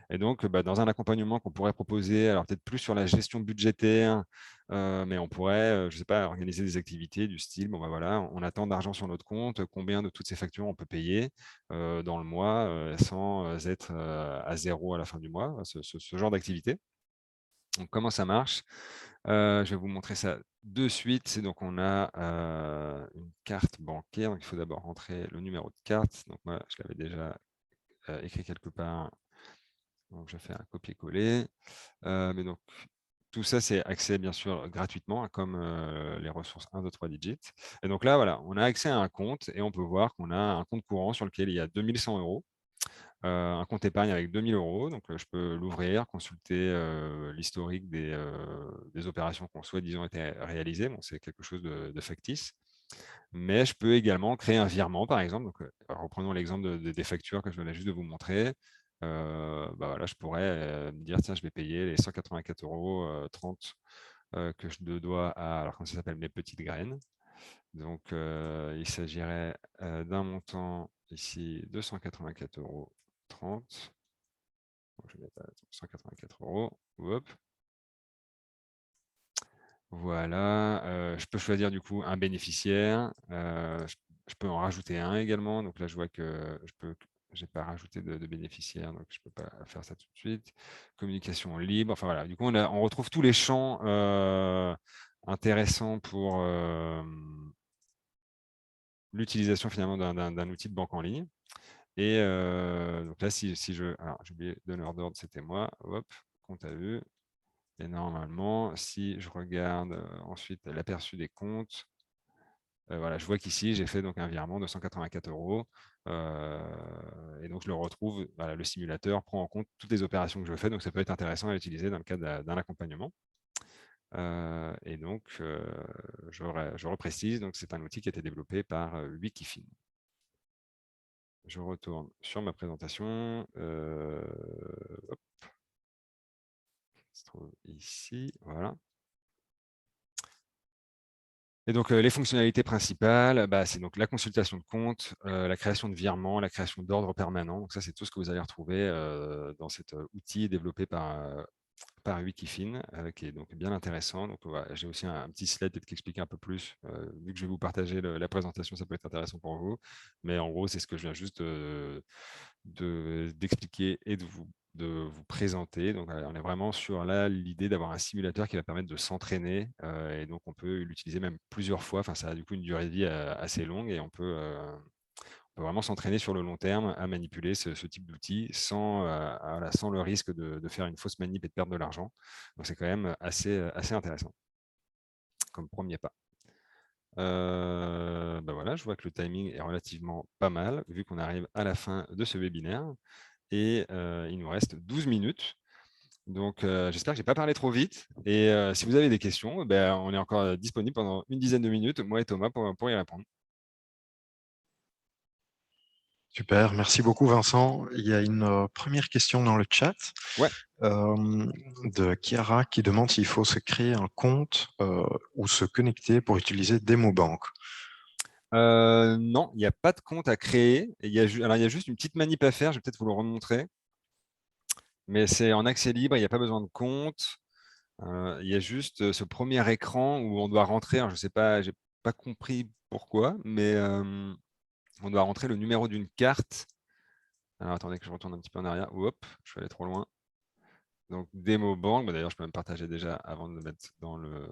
Et donc, dans un accompagnement qu'on pourrait proposer, alors peut-être plus sur la gestion budgétaire, mais on pourrait, je ne sais pas, organiser des activités du style, bon, voilà, on a tant d'argent sur notre compte, combien de toutes ces factures on peut payer dans le mois sans être à zéro à la fin du mois, ce genre d'activité. Donc, comment ça marche? Je vais vous montrer ça de suite. Donc, on a une carte bancaire. Donc, il faut d'abord rentrer le numéro de carte. Donc, moi, je l'avais déjà écrit quelque part. Donc, je fais un copier-coller. Mais donc, tout ça, c'est accès bien sûr gratuitement, comme les ressources 1, 2, 3 digits. Et donc là, voilà, on a accès à un compte et on peut voir qu'on a un compte courant sur lequel il y a 2100 €. Un compte épargne avec 2000 €. Donc, je peux l'ouvrir, consulter l'historique des opérations qui ont soi-disant été réalisées. Bon, c'est quelque chose de factice. Mais je peux également créer un virement, par exemple. Donc, reprenons l'exemple des factures que je venais juste de vous montrer. Voilà, je pourrais me dire, tiens, je vais payer les 184,30 € que je dois à, alors comment ça s'appelle, mes petites graines. Donc, il s'agirait d'un montant ici de 184,30 €. Donc, je vais mettre 184 €. Hop. Voilà. Je peux choisir du coup un bénéficiaire. Je peux en rajouter un également. Donc là, je vois que je peux je n'ai pas rajouté de bénéficiaires, donc je ne peux pas faire ça tout de suite. Communication libre, enfin voilà. Du coup, on retrouve tous les champs intéressants pour l'utilisation finalement d'un outil de banque en ligne. Et donc là, si je... Alors, j'ai oublié, donneur d'ordre, c'était moi. Hop, compte à vue. Et normalement, si je regarde ensuite l'aperçu des comptes, voilà, je vois qu'ici, j'ai fait donc un virement de 184 €. Et donc, je le retrouve, voilà, le simulateur prend en compte toutes les opérations que je fais. Donc, ça peut être intéressant à utiliser dans le cadre d'un accompagnement. Et donc, je reprécise, donc c'est un outil qui a été développé par Wikifin. Je retourne sur ma présentation. Hop. Se trouve ici, voilà. Et donc, les fonctionnalités principales, c'est donc la consultation de compte, la création de virements, la création d'ordres permanents. Donc ça, c'est tout ce que vous allez retrouver dans cet outil développé par Wikifin, qui est donc bien intéressant. Donc, voilà, j'ai aussi un petit slide peut-être qui explique un peu plus. Vu que je vais vous partager la présentation, ça peut être intéressant pour vous. Mais en gros, c'est ce que je viens juste d'expliquer et de vous présenter. Donc, on est vraiment sur l'idée d'avoir un simulateur qui va permettre de s'entraîner. Et donc, on peut l'utiliser même plusieurs fois. Enfin, ça a du coup une durée de vie assez longue et on peut vraiment s'entraîner sur le long terme à manipuler ce type d'outils sans le risque de faire une fausse manip et de perdre de l'argent. Donc, c'est quand même assez intéressant comme premier pas. Voilà, je vois que le timing est relativement pas mal, vu qu'on arrive à la fin de ce webinaire. Et il nous reste 12 minutes. Donc, j'espère que je n'ai pas parlé trop vite. Et si vous avez des questions, on est encore disponible pendant une dizaine de minutes, moi et Thomas, pour y répondre. Super, merci beaucoup Vincent. Il y a une première question dans le chat Ouais. De Chiara qui demande s'il faut se créer un compte ou se connecter pour utiliser DemoBank. Non, il n'y a pas de compte à créer. Il y a juste une petite manip à faire, je vais peut-être vous le remontrer. Mais c'est en accès libre, il n'y a pas besoin de compte. Il y a juste ce premier écran où on doit rentrer, alors je ne sais pas, je n'ai pas compris pourquoi, mais on doit rentrer le numéro d'une carte. Alors attendez que je retourne un petit peu en arrière. Hop, je suis allé trop loin. Donc démo banque, d'ailleurs je peux même partager déjà avant de le mettre dans le...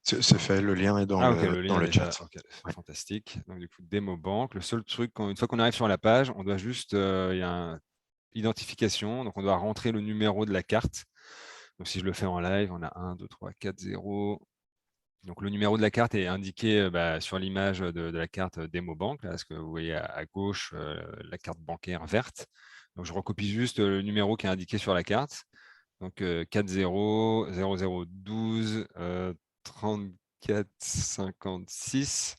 C'est fait, le lien est dans ok, le lien le déjà, chat. Ouais. fantastique. Donc du coup, démo banque. Le seul truc, une fois qu'on arrive sur la page, on doit juste, il y a une identification, donc on doit rentrer le numéro de la carte. Donc si je le fais en live, on a 1, 2, 3, 4, 0. Donc le numéro de la carte est indiqué sur l'image de la carte démo banque, là, ce que vous voyez à gauche, la carte bancaire verte. Donc je recopie juste le numéro qui est indiqué sur la carte. Donc 40 0012 34 56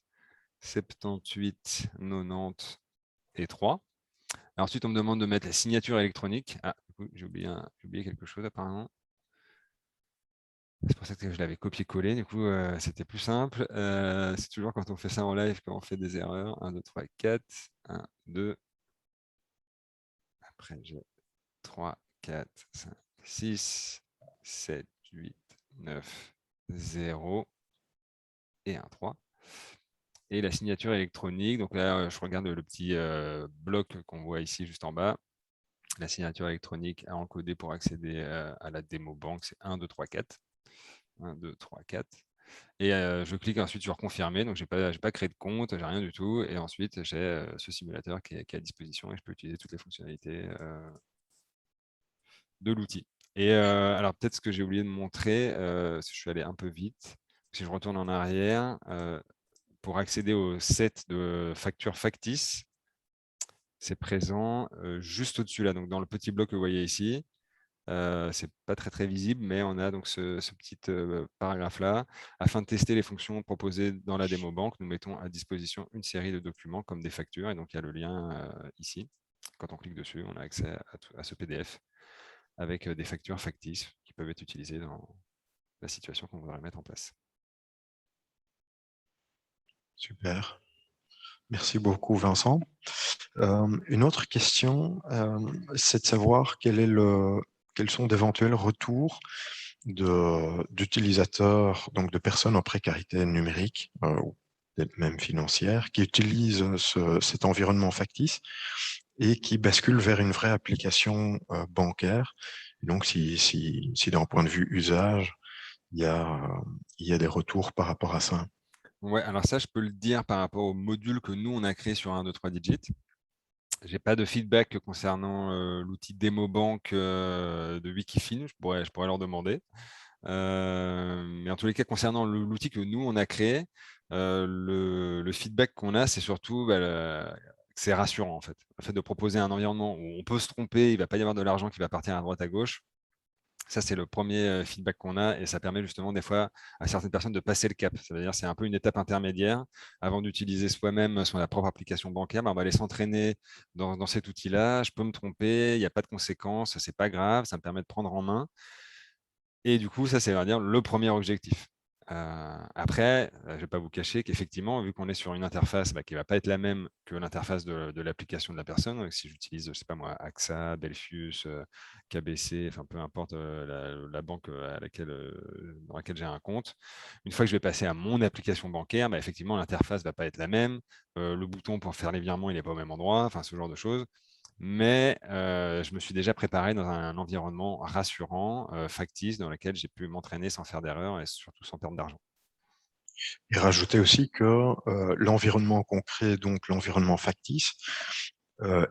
78 90 et 3. Alors, ensuite, on me demande de mettre la signature électronique. Ah, du coup, j'ai oublié quelque chose apparemment. C'est pour ça que je l'avais copié-collé. Du coup, c'était plus simple. C'est toujours quand on fait ça en live qu'on fait des erreurs. 1, 2, 3, 4. 1, 2. Après, j'ai 3, 4, 5, 6, 7, 8, 9, 0 et 1, 3. Et la signature électronique. Donc là, je regarde le petit bloc qu'on voit ici juste en bas. La signature électronique à encoder pour accéder à la démo banque, c'est 1, 2, 3, 4. 1, 2, 3, 4. Et je clique ensuite sur confirmer. Donc, je n'ai pas créé de compte, je n'ai rien du tout. Et ensuite, j'ai ce simulateur qui est à disposition et je peux utiliser toutes les fonctionnalités de l'outil. Et alors, peut-être ce que j'ai oublié de montrer, parce que je suis allé un peu vite. Si je retourne en arrière, pour accéder au set de factures factices, c'est présent juste au-dessus là, donc dans le petit bloc que vous voyez ici. C'est pas très visible, mais on a donc ce petit paragraphe-là. Afin de tester les fonctions proposées dans la démo banque, nous mettons à disposition une série de documents comme des factures. Et donc, il y a le lien ici. Quand on clique dessus, on a accès à ce PDF avec des factures factices qui peuvent être utilisées dans la situation qu'on voudrait mettre en place. Super. Merci beaucoup, Vincent. Une autre question, c'est de savoir quels sont d'éventuels retours d'utilisateurs, donc de personnes en précarité numérique, même financières, qui utilisent cet environnement factice et qui basculent vers une vraie application bancaire. Et donc, si d'un point de vue usage, il y a, il y a des retours par rapport à ça. Ouais, alors ça, je peux le dire par rapport au module que nous, on a créé sur 1, 2, 3 Digit. J'ai pas de feedback concernant l'outil DemoBank de Wikifin. Je pourrais leur demander. Mais en tous les cas, concernant l'outil que nous, on a créé, le feedback qu'on a, c'est surtout que c'est rassurant, en fait. Le fait de proposer un environnement où on peut se tromper, il ne va pas y avoir de l'argent qui va partir à droite, à gauche. Ça, c'est le premier feedback qu'on a et ça permet justement des fois à certaines personnes de passer le cap. C'est-à-dire c'est un peu une étape intermédiaire. Avant d'utiliser soi-même son propre application bancaire, on va aller s'entraîner dans cet outil-là. Je peux me tromper, il n'y a pas de conséquences, c'est pas grave, ça me permet de prendre en main. Et du coup, ça, c'est, on va dire, le premier objectif. Après, je ne vais pas vous cacher qu'effectivement, vu qu'on est sur une interface qui ne va pas être la même que l'interface de l'application de la personne, donc si j'utilise, je ne sais pas moi, AXA, Belfius, KBC, enfin peu importe la banque dans laquelle j'ai un compte, une fois que je vais passer à mon application bancaire, effectivement, l'interface ne va pas être la même. Le bouton pour faire les virements, il n'est pas au même endroit, enfin ce genre de choses. Mais je me suis déjà préparé dans un environnement rassurant, factice, dans lequel j'ai pu m'entraîner sans faire d'erreur et surtout sans perdre d'argent. Et rajouter aussi que l'environnement qu'on crée, donc l'environnement factice,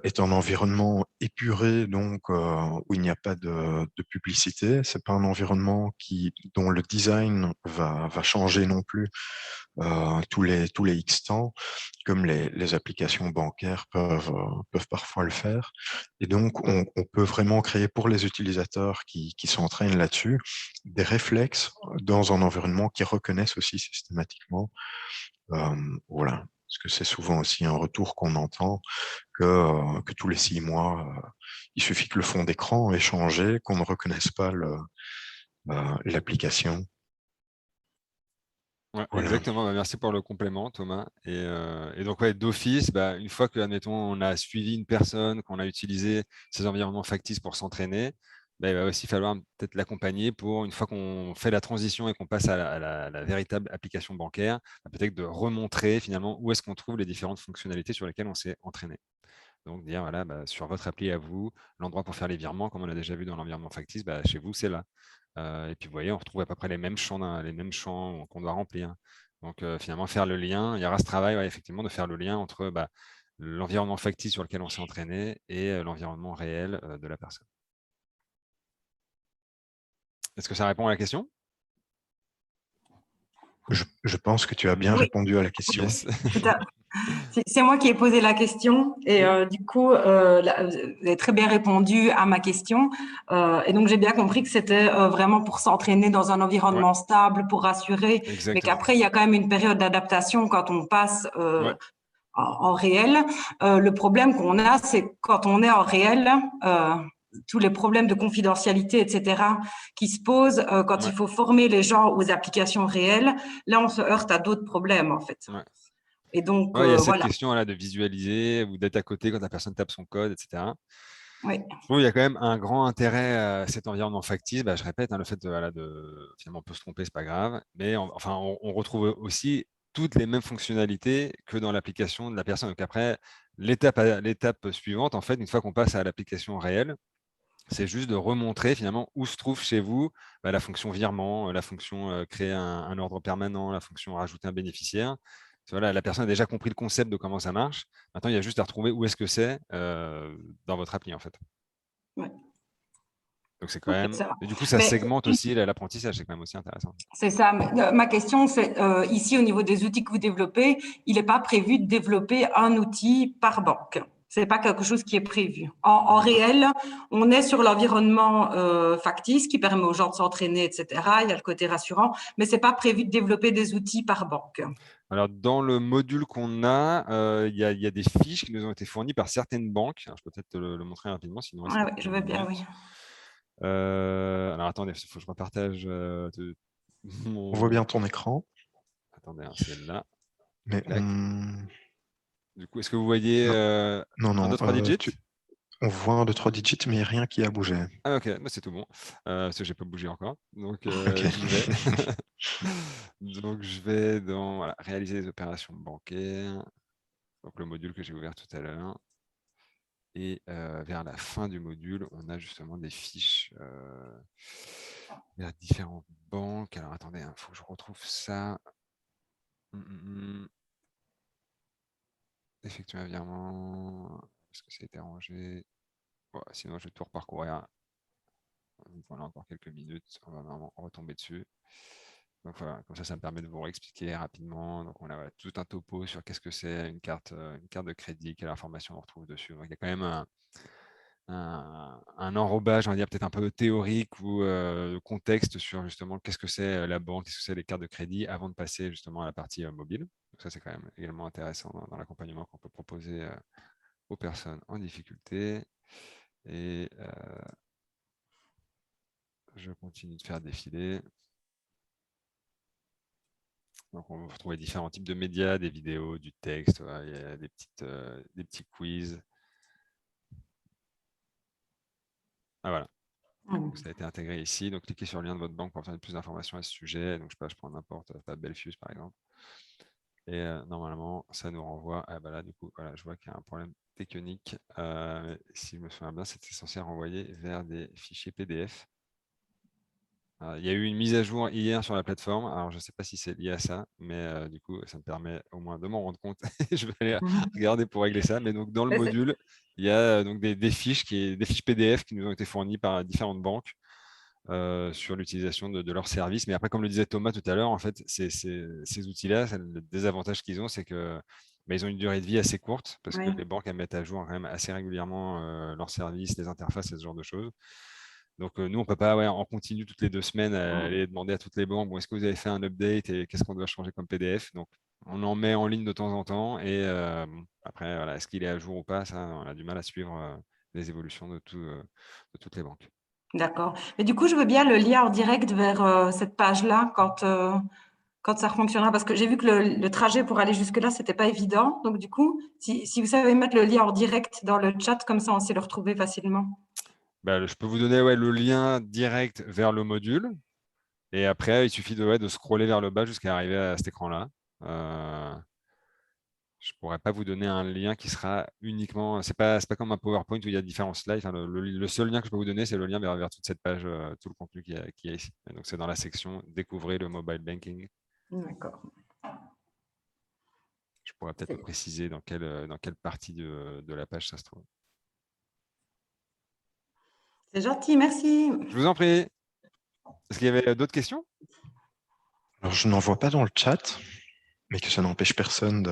est un environnement épuré, donc où il n'y a pas de publicité. C'est pas un environnement dont le design va changer non plus tous les X temps, comme les applications bancaires peuvent parfois le faire. Et donc, on peut vraiment créer pour les utilisateurs qui s'entraînent là-dessus des réflexes dans un environnement qui reconnaissent aussi systématiquement. Voilà. Parce que c'est souvent aussi un retour qu'on entend que tous les 6 mois, il suffit que le fond d'écran ait changé, qu'on ne reconnaisse pas l'application. Ouais, Voilà. exactement. Merci pour le complément, Thomas. Et donc, ouais, d'office, une fois que, admettons, on a suivi une personne, qu'on a utilisé ces environnements factices pour s'entraîner, il va aussi falloir peut-être l'accompagner pour, une fois qu'on fait la transition et qu'on passe à la véritable application bancaire, peut-être de remontrer finalement où est-ce qu'on trouve les différentes fonctionnalités sur lesquelles on s'est entraîné. Donc, dire, voilà, sur votre appli à vous, l'endroit pour faire les virements, comme on l'a déjà vu dans l'environnement factice, chez vous, c'est là. Et puis, vous voyez, on retrouve à peu près les mêmes champs qu'on doit remplir. Donc, finalement, faire le lien, il y aura ce travail, effectivement, de faire le lien entre l'environnement factice sur lequel on s'est entraîné et l'environnement réel de la personne. Est-ce que ça répond à la question? Je pense que tu as bien Oui, répondu à la question. Yes. tout à- c'est moi qui ai posé la question et du coup, vous avez très bien répondu à ma question. Et donc, j'ai bien compris que c'était vraiment pour s'entraîner dans un Ouais, environnement stable, pour rassurer, mais exactement. qu'après, il y a quand même une période d'adaptation quand on passe Ouais, en réel. Le problème qu'on a, c'est quand on est en réel, tous les problèmes de confidentialité, etc., qui se posent quand ouais, il faut former les gens aux applications réelles. Là, on se heurte à d'autres problèmes, en fait. ouais. Et donc, Ouais, il y a cette voilà. question là de visualiser ou d'être à côté quand la personne tape son code, etc. Oui, Je trouve qu'il y a quand même un grand intérêt à cet environnement factice. Je répète, le fait finalement, on peut se tromper, c'est pas grave, mais enfin, on retrouve aussi toutes les mêmes fonctionnalités que dans l'application de la personne. Donc après, l'étape suivante, en fait, une fois qu'on passe à l'application réelle, c'est juste de remontrer finalement où se trouve chez vous la fonction virement, la fonction créer un ordre permanent, la fonction rajouter un bénéficiaire. Voilà, la personne a déjà compris le concept de comment ça marche. Maintenant, il y a juste à retrouver où est-ce que c'est dans votre appli, en fait. ouais. Donc, c'est quand Ok, même. ça va. Et du coup, ça Mais segmente aussi l'apprentissage, c'est quand même aussi intéressant. c'est ça. Ma question, c'est ici au niveau des outils que vous développez, il n'est pas prévu de développer un outil par banque. C'est pas quelque chose qui est prévu. En réel, on est sur l'environnement factice qui permet aux gens de s'entraîner, etc. Il y a le côté rassurant, mais c'est pas prévu de développer des outils par banque. Alors, dans le module qu'on a, il y a des fiches qui nous ont été fournies par certaines banques. Alors, je peux peut-être te le montrer rapidement, sinon reste Ah oui, quelques je veux bien, oui. minutes. Alors, attendez, il faut que je repartage On voit mon. bien ton écran, Attendez, c'est là. mais Tac. Du coup, est-ce que vous voyez non, non, 1, 2, 3 digits? On voit un, deux, trois digits, mais rien qui a bougé. Ah ok, bah, c'est tout bon. Parce que j'ai pas bougé encore. Donc Ok. j'y vais. Donc je vais dans voilà, réaliser les opérations bancaires. Donc le module que j'ai ouvert tout à l'heure. Et vers la fin du module, on a justement des fiches vers différentes banques. Alors attendez, il faut que je retrouve ça. Effectuer un virement. Est-ce que ça a été rangé? Bon, sinon, je vais tout reparcourir. Voilà, encore quelques minutes. On va vraiment retomber dessus. Donc voilà, comme ça me permet de vous réexpliquer rapidement. Donc on a voilà, tout un topo sur qu'est-ce que c'est une carte de crédit, quelle information on retrouve dessus. Donc il y a quand même un enrobage, on va dire peut-être un peu théorique ou de contexte sur justement qu'est-ce que c'est la banque, qu'est-ce que c'est les cartes de crédit avant de passer justement à la partie mobile. Donc ça, c'est quand même également intéressant dans l'accompagnement qu'on peut proposer aux personnes en difficulté. Et je continue de faire défiler. Donc, on va retrouver différents types de médias, des vidéos, du texte, voilà, il y a des petits quiz. Ah voilà, donc, ça a été intégré ici. Donc, cliquez sur le lien de votre banque pour obtenir plus d'informations à ce sujet. Donc, je sais pas, je prends n'importe, pas Belfius par exemple. Et normalement, ça nous renvoie. Ah bah là, du coup, voilà, je vois qu'il y a un problème technique. Si je me souviens bien, c'était censé renvoyer vers des fichiers PDF. Il y a eu une mise à jour hier sur la plateforme. Alors, je ne sais pas si c'est lié à ça, mais du coup, ça me permet au moins de m'en rendre compte. Je vais aller regarder pour régler ça. Mais donc, dans le module, il y a donc des fiches des fiches PDF qui nous ont été fournies par différentes banques sur l'utilisation de leurs services. Mais après, comme le disait Thomas tout à l'heure, en fait, ces outils-là, le désavantage qu'ils ont, c'est que ils ont une durée de vie assez courte parce que Oui. les banques elles mettent à jour quand même assez régulièrement leurs services, les interfaces et ce genre de choses. Donc, nous, on ne peut pas en continu toutes les 2 semaines aller demander à toutes les banques, bon, est-ce que vous avez fait un update et qu'est-ce qu'on doit changer comme PDF? Donc, on en met en ligne de temps en temps et après, voilà, est-ce qu'il est à jour ou pas? Ça, on a du mal à suivre les évolutions de toutes les banques. D'accord. Mais du coup, je veux bien le lien en direct vers cette page-là quand ça fonctionnera, parce que j'ai vu que le trajet pour aller jusque-là, c'était pas évident. Donc, du coup, si vous savez mettre le lien en direct dans le chat, comme ça, on sait le retrouver facilement. Je peux vous donner le lien direct vers le module. Et après, il suffit de scroller vers le bas jusqu'à arriver à cet écran-là. Je ne pourrais pas vous donner un lien qui sera uniquement. C'est pas comme un PowerPoint où il y a différents slides. Enfin, le seul lien que je peux vous donner, c'est le lien vers toute cette page, tout le contenu qui est ici. Et donc, c'est dans la section Découvrez le mobile banking. D'accord. Je pourrais peut-être préciser dans quelle partie de la page ça se trouve. C'est gentil, merci. Je vous en prie. Est-ce qu'il y avait d'autres questions? Alors, je n'en vois pas dans le chat, mais que ça n'empêche personne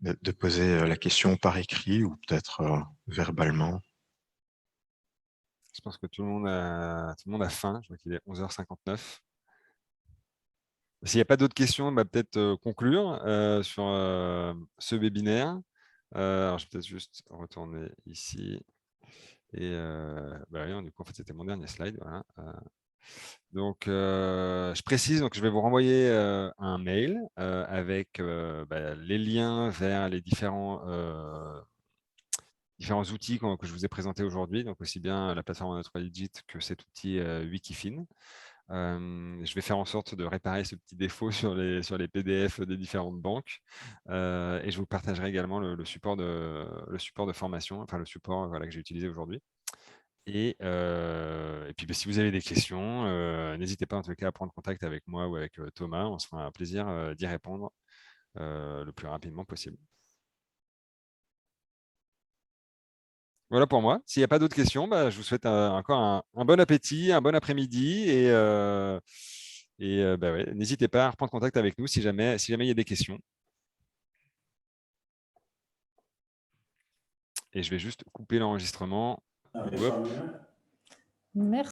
de poser la question par écrit ou peut-être verbalement. Je pense que tout le monde a faim. Je vois qu'il est 11h59. S'il n'y a pas d'autres questions, peut-être conclure sur ce webinaire. Alors, je vais peut-être juste retourner ici. Et oui, du coup, en fait, c'était mon dernier slide. Voilà. Donc, je précise, donc je vais vous renvoyer un mail avec les liens vers les différents outils que je vous ai présentés aujourd'hui, donc aussi bien la plateforme Notre3Digit que cet outil Wikifin. Je vais faire en sorte de réparer ce petit défaut sur les PDF des différentes banques et je vous partagerai également le support de formation, enfin le support que j'ai utilisé aujourd'hui. Et puis, si vous avez des questions, n'hésitez pas en tout cas à prendre contact avec moi ou avec Thomas. On se fera un plaisir d'y répondre le plus rapidement possible. Voilà pour moi. S'il n'y a pas d'autres questions, je vous souhaite encore un bon appétit, un bon après-midi. N'hésitez pas à reprendre contact avec nous si jamais il y a des questions. Et je vais juste couper l'enregistrement. Merci.